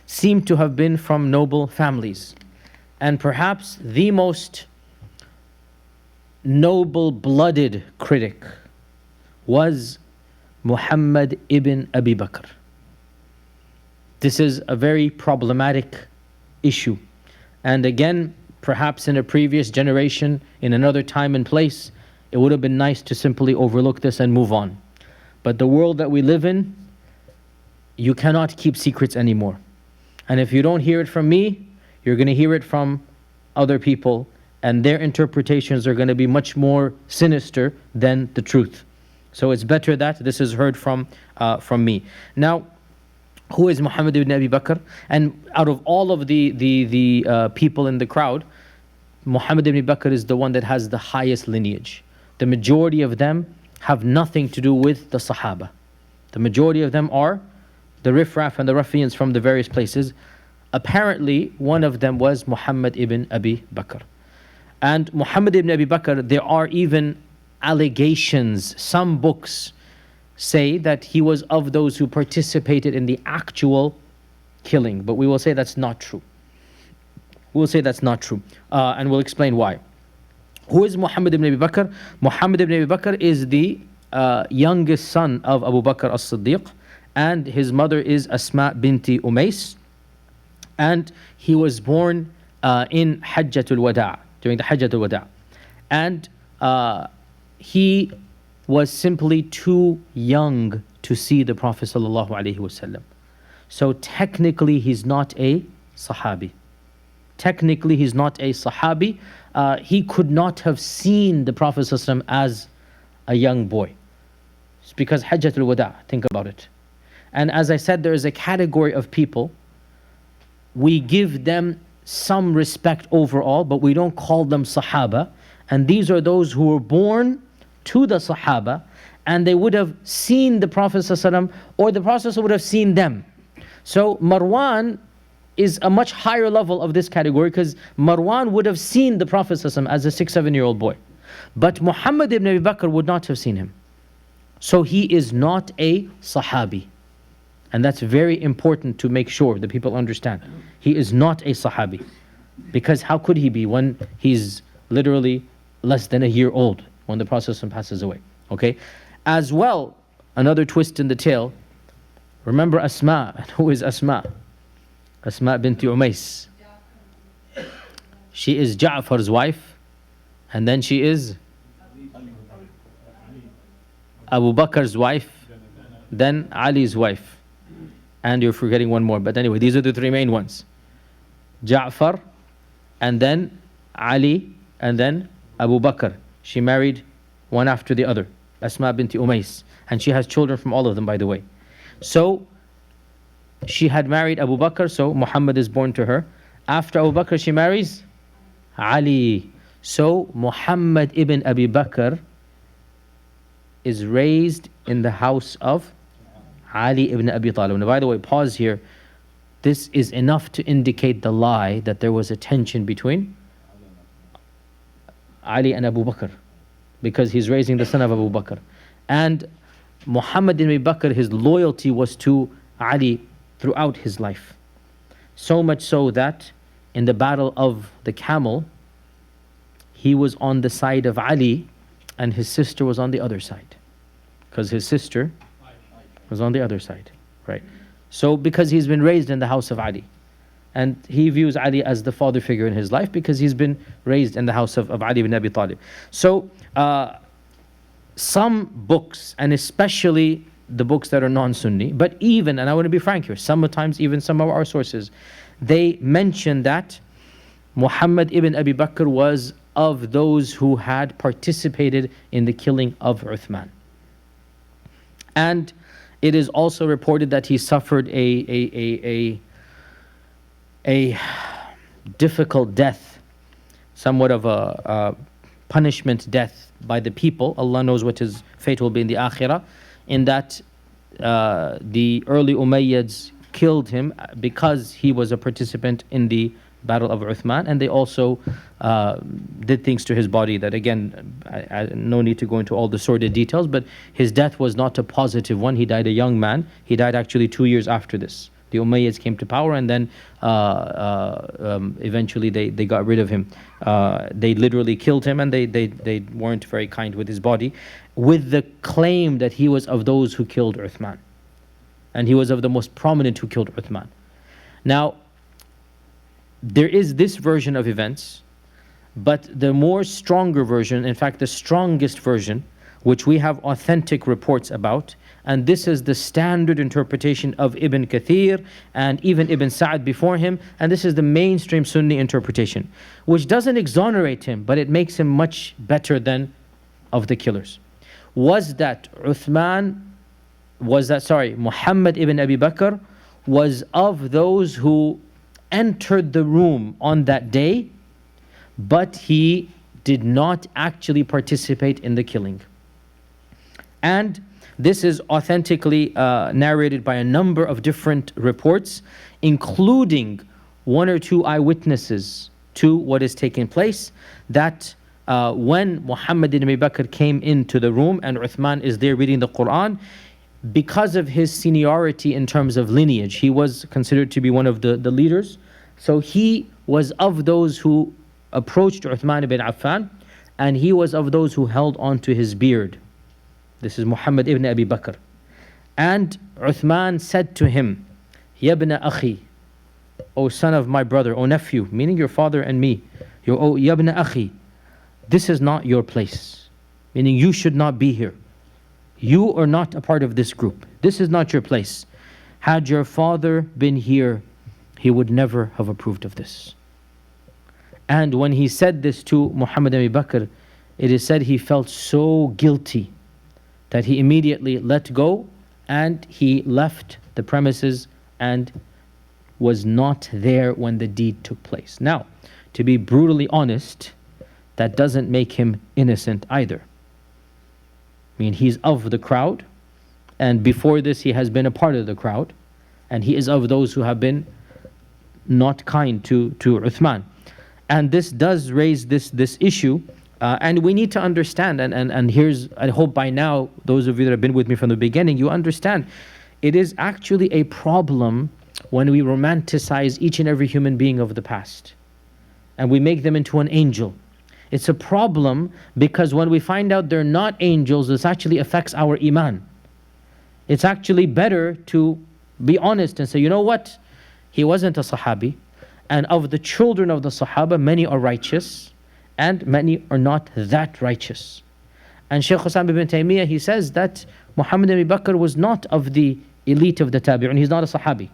seem to have been from noble families. And perhaps the most noble-blooded critic was Muhammad ibn Abi Bakr. This is a very problematic issue. And again, perhaps in a previous generation, in another time and place, it would have been nice to simply overlook this and move on. But the world that we live in, you cannot keep secrets anymore. And if you don't hear it from me, you're going to hear it from other people, and their interpretations are going to be much more sinister than the truth. So it's better that this is heard from me. Now, who is Muhammad ibn Abi Bakr? And out of all of the people in the crowd, Muhammad ibn Abi Bakr is the one that has the highest lineage. The majority of them have nothing to do with the Sahaba. The majority of them are the riffraff and the ruffians from the various places. Apparently, one of them was Muhammad ibn Abi Bakr. And Muhammad ibn Abi Bakr, there are even allegations. Some books say that he was of those who participated in the actual killing, but we will say that's not true. We'll say that's not true, and we'll explain why. Who is Muhammad ibn Abi Bakr? Muhammad ibn Abi Bakr is the youngest son of Abu Bakr as-Siddiq, and his mother is Asma binti Umays, and he was born in Hajjatul Wada', during the Hajjatul Wada'. And he was simply too young to see the Prophet sallallahu alaihi wasallam. So technically he's not a Sahabi. Technically he's not a Sahabi. He could not have seen the Prophet sallallahu alaihi wasallam as a young boy. It's because Hajjatul Wada', think about it. And as I said, there is a category of people, we give them some respect overall, but we don't call them Sahaba. And these are those who were born to the Sahaba, and they would have seen the Prophet ﷺ, or the Prophet would have seen them. So Marwan is a much higher level of this category, because Marwan would have seen the Prophet ﷺ as a 6-7-year-old boy. But Muhammad ibn Abi Bakr would not have seen him. So he is not a Sahabi. And that's very important to make sure that people understand. He is not a Sahabi. Because how could he be when he's literally less than a year old when the Prophet ﷺ passes away? Okay? As well, another twist in the tale, remember Asma. Who is Asma? Asma binti Umays. She is Ja'far's wife, and then she is Abu Bakr's wife, then Ali's wife. And you're forgetting one more, but anyway, these are the three main ones. Ja'far, and then Ali, and then Abu Bakr. She married one after the other, Asma binti Umays. And she has children from all of them, by the way. So, she had married Abu Bakr, so Muhammad is born to her. After Abu Bakr, she marries Ali. So, Muhammad ibn Abi Bakr is raised in the house of Ali ibn Abi Talib. And by the way, pause here. This is enough to indicate the lie that there was a tension between Ali and Abu Bakr, because he's raising the son of Abu Bakr. And Muhammad ibn Abi Bakr, his loyalty was to Ali throughout his life. So much so that in the battle of the camel, he was on the side of Ali and his sister was on the other side. Because his sister was on the other side, right? So because he's been raised in the house of Ali, and he views Ali as the father figure in his life because he's been raised in the house of Ali ibn Abi Talib. So some books, and especially the books that are non-Sunni, but even, and I want to be frank here, sometimes even some of our sources, they mention that Muhammad ibn Abi Bakr was of those who had participated in the killing of Uthman. And it is also reported that he suffered a difficult death, somewhat of a punishment death by the people. Allah knows what his fate will be in the Akhirah, in that the early Umayyads killed him because he was a participant in the Battle of Uthman, and they also did things to his body that, again, no need to go into all the sordid details, but his death was not a positive one. He died a young man. He died actually 2 years after this. The Umayyads came to power, and then eventually they got rid of him. They literally killed him, and they weren't very kind with his body, with the claim that he was of those who killed Uthman. And he was of the most prominent who killed Uthman. Now, there is this version of events, but the more stronger version, in fact the strongest version, which we have authentic reports about, and this is the standard interpretation of Ibn Kathir and even Ibn Sa'd before him, and this is the mainstream Sunni interpretation, which doesn't exonerate him, but it makes him much better than of the killers, was that Muhammad ibn Abi Bakr was of those who entered the room on that day, but he did not actually participate in the killing. And this is authentically narrated by a number of different reports, including 1 or 2 eyewitnesses to what is taking place, that when Muhammad ibn Abi Bakr came into the room and Uthman is there reading the Quran, because of his seniority in terms of lineage, he was considered to be one of the leaders. So he was of those who approached Uthman ibn Affan, and he was of those who held on to his beard. This is Muhammad ibn Abi Bakr. And Uthman said to him, Ya ibn akhi, O son of my brother, O nephew, meaning your father and me, Ya ibn akhi, this is not your place, meaning you should not be here. You are not a part of this group. This is not your place. Had your father been here, he would never have approved of this. And when he said this to Muhammad ibn Abi Bakr, it is said he felt so guilty that he immediately let go and he left the premises and was not there when the deed took place. Now, to be brutally honest, that doesn't make him innocent either. I mean, he's of the crowd, and before this he has been a part of the crowd, and he is of those who have been not kind to Uthman. And this does raise this issue, and we need to understand, and here's, I hope by now, those of you that have been with me from the beginning, you understand, it is actually a problem when we romanticize each and every human being of the past, and we make them into an angel. It's a problem because when we find out they're not angels, this actually affects our iman. It's actually better to be honest and say, you know what? He wasn't a Sahabi. And of the children of the Sahaba, many are righteous and many are not that righteous. And Shaykh Islam ibn Taymiyyah, he says that Muhammad ibn Bakr was not of the elite of the Tabi'un. He's not a Sahabi.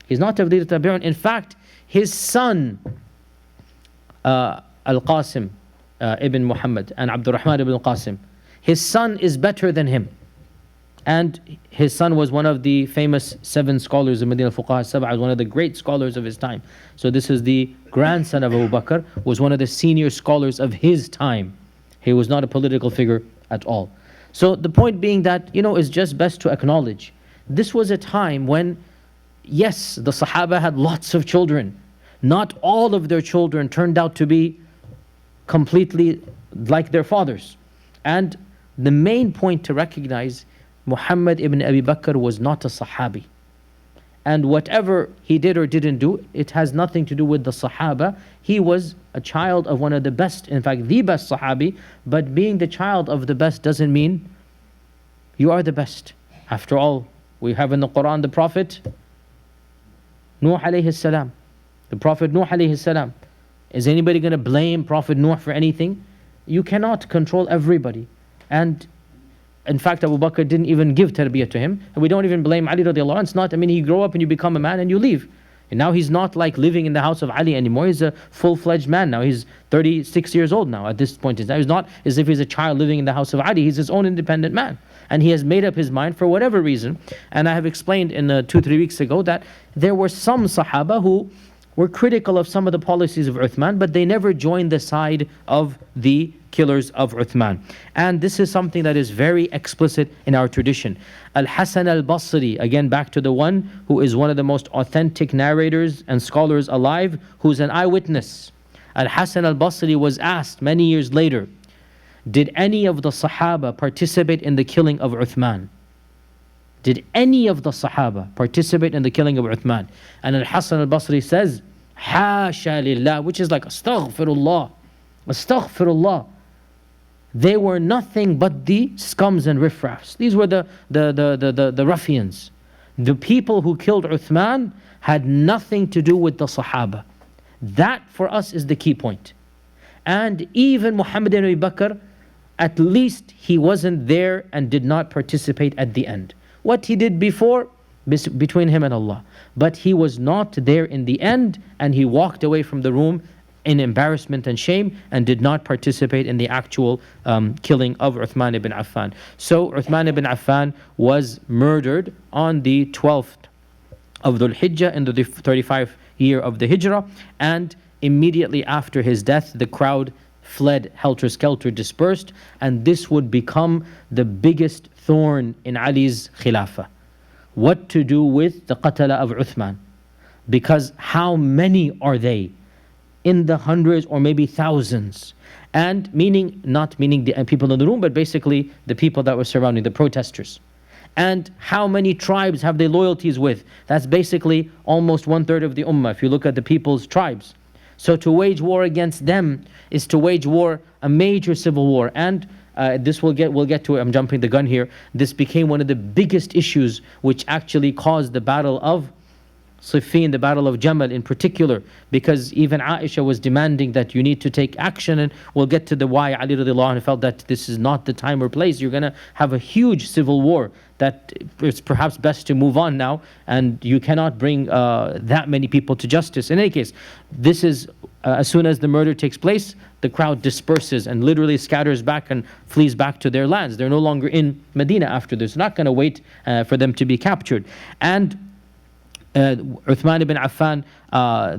He's not of the elite of the Tabi'un. In fact, his son, Al-Qasim, ibn Muhammad and Abdurrahman ibn Qasim, his son is better than him, and his son was one of the famous 7 scholars of Medina, Fuqaha Sab'a, one of the great scholars of his time. So this is the grandson of Abu Bakr, was one of the senior scholars of his time. He was not a political figure at all. So the point being that, it's just best to acknowledge this was a time when, yes, the Sahaba had lots of children. Not all of their children turned out to be completely like their fathers. And the main point to recognize, Muhammad ibn Abi Bakr was not a Sahabi. And whatever he did or didn't do, it has nothing to do with the Sahaba. He was a child of one of the best, in fact the best Sahabi, but being the child of the best doesn't mean you are the best. After all, we have in the Quran the Prophet Nuh alayhi salam. The Prophet Nuh alayhi salam. Is anybody going to blame Prophet Nuh for anything? You cannot control everybody. And in fact, Abu Bakr didn't even give tarbiyah to him. And we don't even blame Ali radiallahu anhu. It's not, you grow up and you become a man and you leave. And now he's not like living in the house of Ali anymore. He's a full-fledged man now. He's 36 years old now at this point in time. He's not as if he's a child living in the house of Ali. He's his own independent man. And he has made up his mind for whatever reason. And I have explained in 2-3 weeks ago that there were some Sahaba who were critical of some of the policies of Uthman, but they never joined the side of the killers of Uthman. And this is something that is very explicit in our tradition. Al-Hasan al-Basri, again back to the one who is one of the most authentic narrators and scholars alive, who's an eyewitness. Al-Hasan al-Basri was asked many years later, did any of the Sahaba participate in the killing of Uthman? Did any of the Sahaba participate in the killing of Uthman? And Al-Hasan al-Basri says, Hasha lillah, which is like astaghfirullah, astaghfirullah. They were nothing but the scums and riffraffs. These were the ruffians. The people who killed Uthman had nothing to do with the Sahaba. That for us is the key point. And even Muhammad ibn Abi Bakr, at least he wasn't there and did not participate at the end. What he did before, between him and Allah. But he was not there in the end, and he walked away from the room in embarrassment and shame and did not participate in the actual killing of Uthman ibn Affan. So Uthman ibn Affan was murdered on the 12th of Dhul Hijjah in the 35th year of the Hijrah, and immediately after his death the crowd fled helter-skelter, dispersed, and this would become the biggest thorn in Ali's Khilafah. What to do with the qatala of Uthman? Because how many are they? In the hundreds or maybe thousands. And not meaning the people in the room, but basically the people that were surrounding, the protesters. And how many tribes have they loyalties with? That's basically almost 1/3 of the Ummah, if you look at the people's tribes. So to wage war against them is to wage war, a major civil war. And we'll get to it, I'm jumping the gun here. This became one of the biggest issues which actually caused the battle of Siffin, the battle of Jamal in particular, because even Aisha was demanding that you need to take action, and we'll get to the why Ali radiallahu anhu felt that this is not the time or place. You're going to have a huge civil war that it's perhaps best to move on now, and you cannot bring that many people to justice. In any case, this is as soon as the murder takes place, the crowd disperses and literally scatters back and flees back to their lands. They're no longer in Medina after this. They're not going to wait for them to be captured. And Uthman ibn Affan,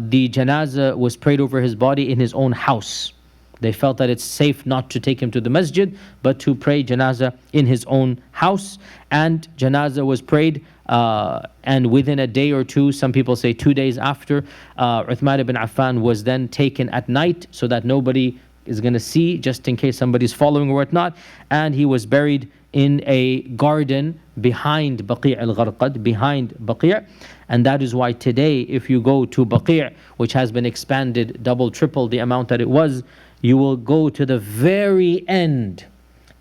the janazah was prayed over his body in his own house. They felt that it's safe not to take him to the masjid, but to pray janazah in his own house. And janazah was prayed, and within a day or two, some people say 2 days after, Uthman ibn Affan was then taken at night so that nobody is going to see, just in case somebody's following or whatnot. And he was buried in a garden behind Baqi' al-Gharqad, behind Baqi'. And that is why today, if you go to Baqi', which has been expanded double, triple the amount that it was, you will go to the very end,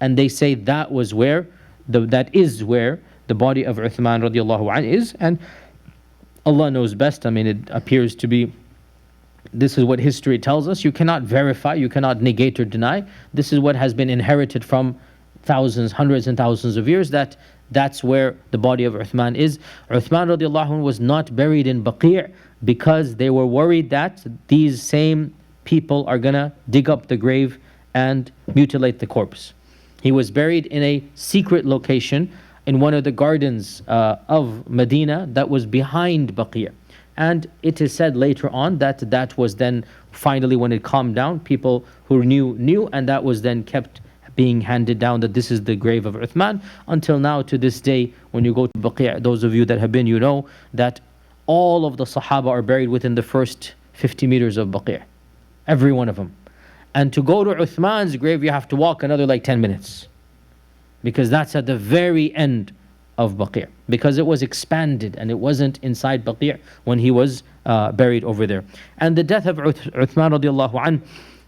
and they say that is where the body of Uthman radiallahu anhu is. And Allah knows best. I mean, it appears to be, this is what history tells us. You cannot verify, you cannot negate or deny. This is what has been inherited from thousands, hundreds and thousands of years, that's where the body of Uthman is. Uthman radiallahu anhu was not buried in Baqi' because they were worried that these same people are going to dig up the grave and mutilate the corpse. He was buried in a secret location in one of the gardens of Medina that was behind Baqi'. And it is said later on that was then finally, when it calmed down, people who knew, and that was then kept being handed down, that this is the grave of Uthman. Until now, to this day, when you go to Baqi', those of you that have been, you know that all of the Sahaba are buried within the first 50 meters of Baqi'. Every one of them. And to go to Uthman's grave, you have to walk another like 10 minutes. Because that's at the very end of Baqi'. Because it was expanded and it wasn't inside Baqi' when he was buried over there. And the death of Uthman radiallahu anhu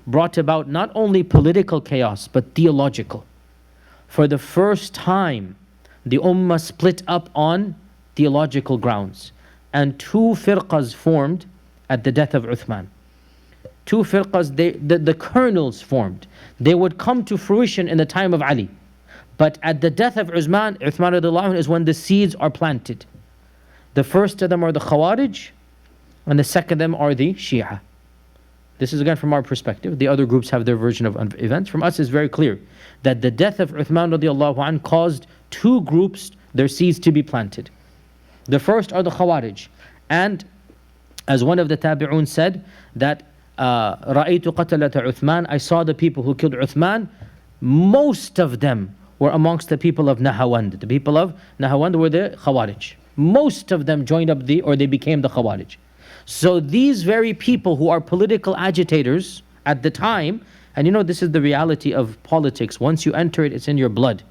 brought about not only political chaos, but theological. For the first time, the Ummah split up on theological grounds. And two firqas formed at the death of Uthman. Two firqas, the kernels formed. They would come to fruition in the time of Ali. But at the death of Uthman radiallahu anhu is when the seeds are planted. The first of them are the Khawarij, and the second of them are the Shia. This is again from our perspective. The other groups have their version of events. From us, it's very clear that the death of Uthman radiallahu anhu caused two groups, their seeds to be planted. The first are the Khawarij. And As one of the tabi'un said, that رَأَيْتُ قَتَلَةَ عُثْمَانَ, I saw the people who killed Uthman, most of them were amongst the people of Nahawand. The people of Nahawand were the Khawarij. Most of them joined up or they became the Khawarij. So these very people who are political agitators at the time, and you know this is the reality of politics, once you enter it, it's in your blood.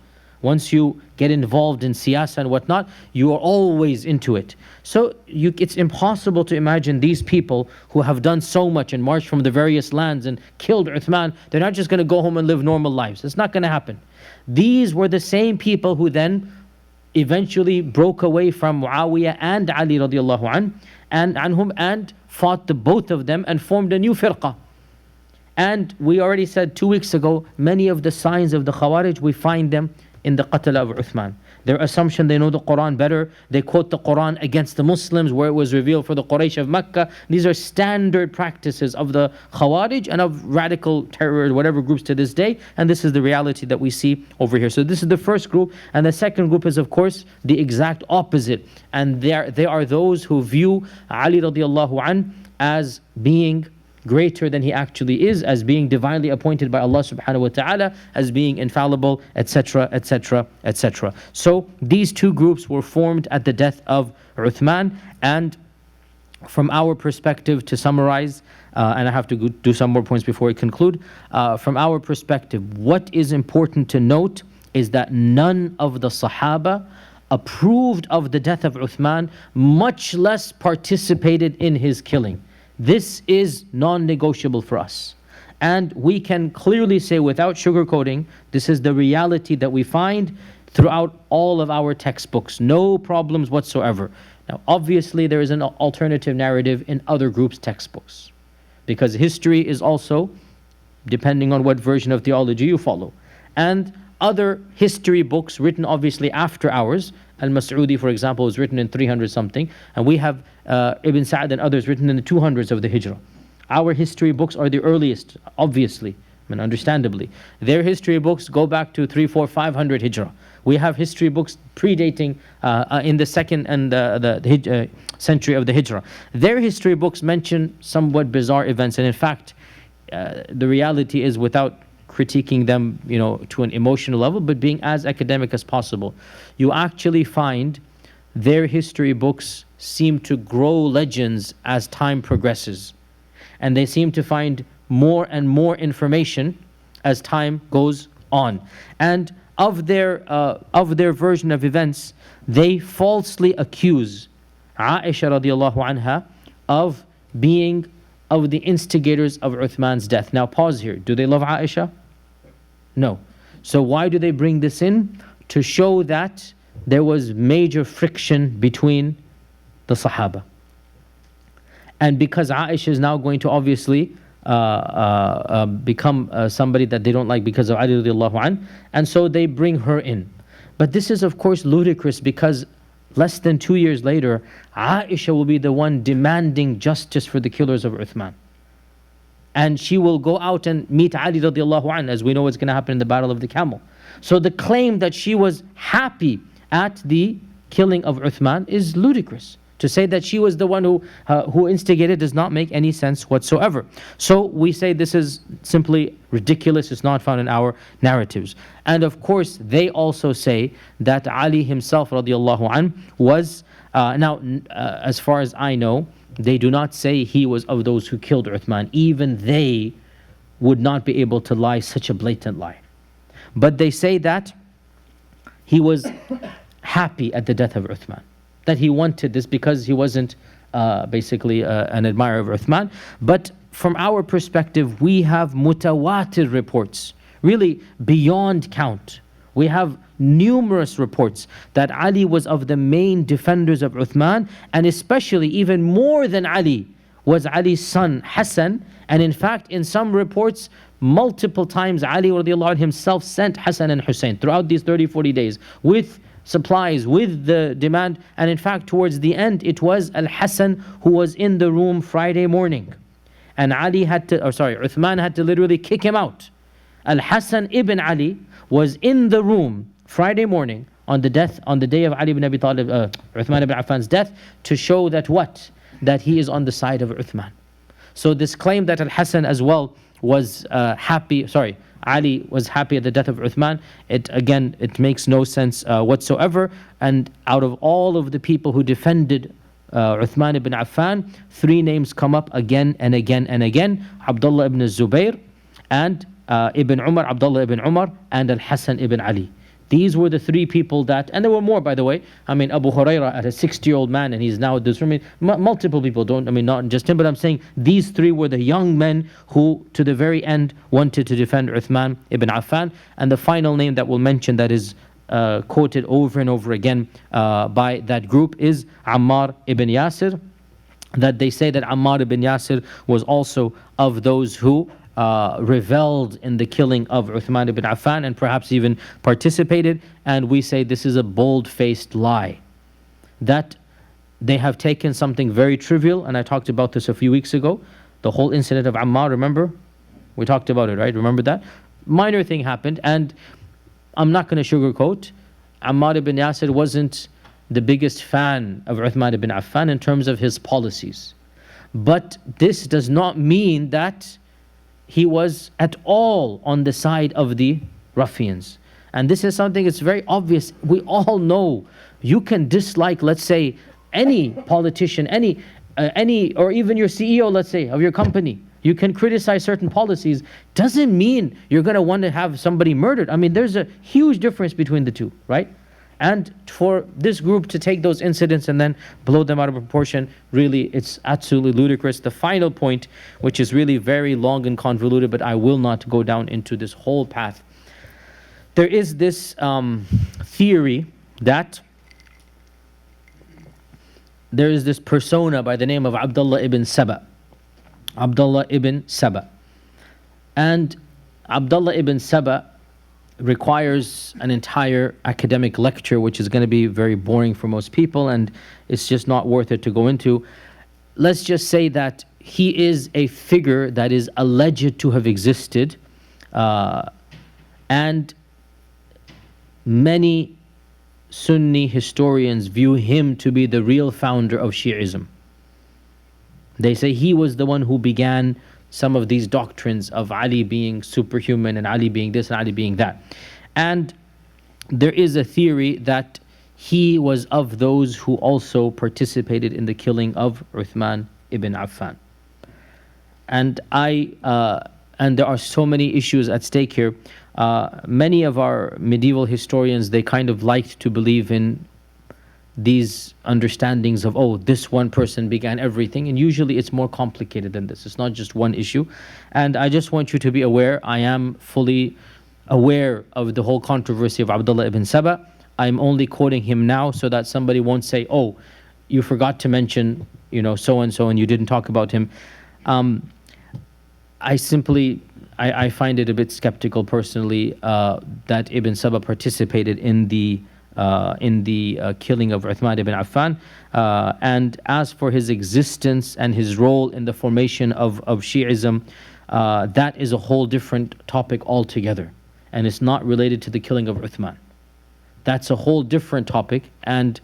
Once you get involved in siyasa and whatnot, you are always into it. So it's impossible to imagine these people who have done so much and marched from the various lands and killed Uthman, they're not just going to go home and live normal lives. It's not going to happen. These were the same people who then eventually broke away from Muawiyah and Ali radiallahu anhum and fought the both of them and formed a new firqa. And we already said 2 weeks ago, many of the signs of the Khawarij, we find them in the qatl of Uthman. Their assumption they know the Quran better. They quote the Quran against the Muslims where it was revealed for the Quraysh of Mecca. These are standard practices of the Khawarij and of radical terror, whatever groups to this day. And this is the reality that we see over here. So this is the first group. And the second group is, of course, the exact opposite. And they are those who view Ali radiallahu anh as being greater than he actually is, as being divinely appointed by Allah subhanahu wa ta'ala, as being infallible, etc., etc., etc. So these two groups were formed at the death of Uthman. And from our perspective, to summarize, and I have to do some more points before we conclude, from our perspective, what is important to note is that none of the Sahaba approved of the death of Uthman, much less participated in his killing. This is non-negotiable for us. And we can clearly say without sugarcoating, this is the reality that we find throughout all of our textbooks. No problems whatsoever. Now, obviously, there is an alternative narrative in other groups' textbooks. Because history is also, depending on what version of theology you follow. And other history books written obviously after ours, Al-Mas'udi, for example, was written in 300 something, and we have Ibn Sa'd and others written in the 200s of the Hijrah. Our history books are the earliest, obviously, and understandably. Their history books go back to 300, 400, 500 Hijrah. We have history books predating in the second and the century of the Hijrah. Their history books mention somewhat bizarre events, and in fact, the reality is, without critiquing them, to an emotional level, but being as academic as possible, you actually find their history books seem to grow legends as time progresses. And they seem to find more and more information as time goes on. And of their version of events, they falsely accuse Aisha radiallahu anha of being of the instigators of Uthman's death. Now pause here. Do they love Aisha? No. So why do they bring this in? To show that there was major friction between the Sahaba. And because Aisha is now going to obviously become somebody that they don't like because of Ali radiallahu anh, and so they bring her in. But this is of course ludicrous, because less than 2 years later, Aisha will be the one demanding justice for the killers of Uthman. And she will go out and meet Ali radiallahu anh, as we know what's going to happen in the Battle of the Camel. So the claim that she was happy at the killing of Uthman is ludicrous. To say that she was the one who instigated does not make any sense whatsoever. So we say this is simply ridiculous. It's not found in our narratives. And of course, they also say that Ali himself radiallahu anh was, as far as I know, they do not say he was of those who killed Uthman. Even they would not be able to lie such a blatant lie. But they say that he was happy at the death of Uthman. That he wanted this because he wasn't basically an admirer of Uthman. But from our perspective, we have mutawatir reports, really beyond count. We have numerous reports that Ali was of the main defenders of Uthman, and especially even more than Ali was Ali's son Hassan. And in fact, in some reports, multiple times Ali radiallahu anh himself sent Hassan and Hussein throughout these 30-40 days with supplies, with the demand. And in fact, towards the end, it was Al-Hassan who was in the room Friday morning, and Uthman had to literally kick him out. Al-Hassan ibn Ali was in the room Friday morning on the day of Ali ibn Abi Talib, Uthman ibn Affan's death, to show that what? that he is on the side of Uthman. So this claim that Al-Hasan as well was Ali was happy at the death of Uthman, it makes no sense whatsoever. And out of all of the people who defended Uthman ibn Affan, three names come up again and again and again: Abdullah ibn Zubayr, and Ibn Umar, Abdullah ibn Umar, and Al-Hasan ibn Ali. These were the three people that, and there were more, by the way. I mean, Abu Huraira, at a 60-year-old man, and he's now this. I mean, multiple people not just him, but I'm saying these three were the young men who, to the very end, wanted to defend Uthman ibn Affan. And the final name that we'll mention that is quoted over and over again by that group is Ammar ibn Yasir. That they say that Ammar ibn Yasir was also of those who reveled in the killing of Uthman ibn Affan and perhaps even participated. And we say this is a bold-faced lie. That they have taken something very trivial, and I talked about this a few weeks ago, the whole incident of Ammar, remember? We talked about it, right? Remember that? Minor thing happened, and I'm not going to sugarcoat. Ammar ibn Yasir wasn't the biggest fan of Uthman ibn Affan in terms of his policies. But this does not mean that he was at all on the side of the ruffians. And this is something that's very obvious. We all know you can dislike, let's say, any politician, any or even your CEO, let's say, of your company. You can criticize certain policies. Doesn't mean you're going to want to have somebody murdered. I mean, there's a huge difference between the two, right? And for this group to take those incidents and then blow them out of proportion, really, it's absolutely ludicrous. The final point, which is really very long and convoluted, but I will not go down into this whole path. There is this theory that there is this persona by the name of Abdullah ibn Saba. Abdullah ibn Saba. And Abdullah ibn Saba requires an entire academic lecture, which is going to be very boring for most people, and it's just not worth it to go into. Let's just say that he is a figure that is alleged to have existed, and many Sunni historians view him to be the real founder of Shi'ism. They say he was the one who began some of these doctrines of Ali being superhuman and Ali being this and Ali being that. And there is a theory that he was of those who also participated in the killing of Uthman ibn Affan. And and there are so many issues at stake here. Many of our medieval historians, they kind of liked to believe in these understandings of, oh, this one person began everything, and usually it's more complicated than this. It's not just one issue. And I just want you to be aware, I am fully aware of the whole controversy of Abdullah ibn Saba. I'm only quoting him now so that somebody won't say, oh, you forgot to mention, so and so, and you didn't talk about him. I find it a bit skeptical personally that Ibn Saba participated in the killing of Uthman ibn Affan. And as for his existence and his role in the formation of Shi'ism, that is a whole different topic altogether. And it's not related to the killing of Uthman. That's a whole different topic. And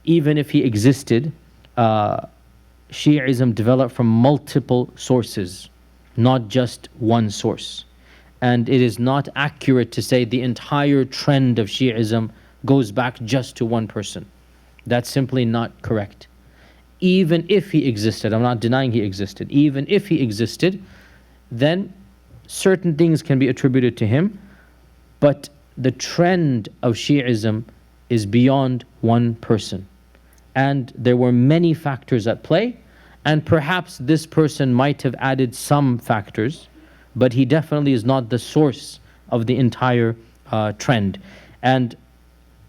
even if he existed, Shi'ism developed from multiple sources, not just one source. And it is not accurate to say the entire trend of Shi'ism goes back just to one person. That's simply not correct. Even if he existed, I'm not denying he existed, even if he existed, then certain things can be attributed to him, but the trend of Shi'ism is beyond one person. And there were many factors at play, and perhaps this person might have added some factors, but he definitely is not the source of the entire trend. And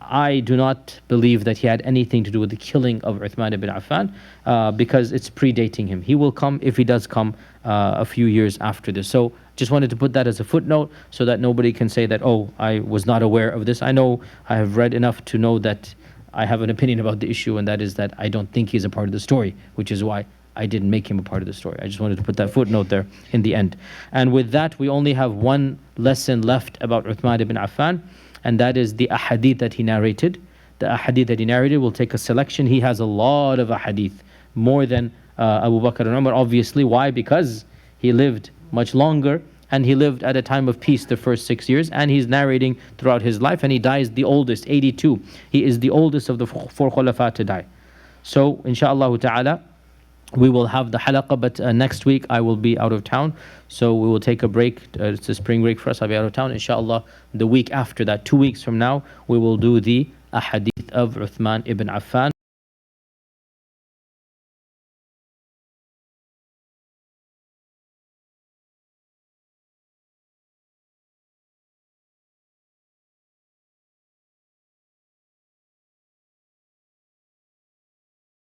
I do not believe that he had anything to do with the killing of Uthman ibn Affan because it's predating him. He will come, if he does come, a few years after this. So just wanted to put that as a footnote so that nobody can say that, oh, I was not aware of this. I know I have read enough to know that I have an opinion about the issue, and that is that I don't think he's a part of the story, which is why I didn't make him a part of the story. I just wanted to put that footnote there in the end. And with that, we only have one lesson left about Uthman ibn Affan, and that is the ahadith that he narrated. The ahadith that he narrated, we'll take a selection. He has a lot of ahadith, more than Abu Bakr and Umar. Obviously, why? Because he lived much longer, and he lived at a time of peace the first 6 years, and he's narrating throughout his life, and he dies the oldest, 82. He is the oldest of the four Khulafaa to die. So, inshaAllah ta'ala, we will have the halaqah, but next week I will be out of town, so we will take a break. It's a spring break for us. I'll be out of town. Inshallah, the week after that, 2 weeks from now, we will do the ahadith of Uthman ibn Affan.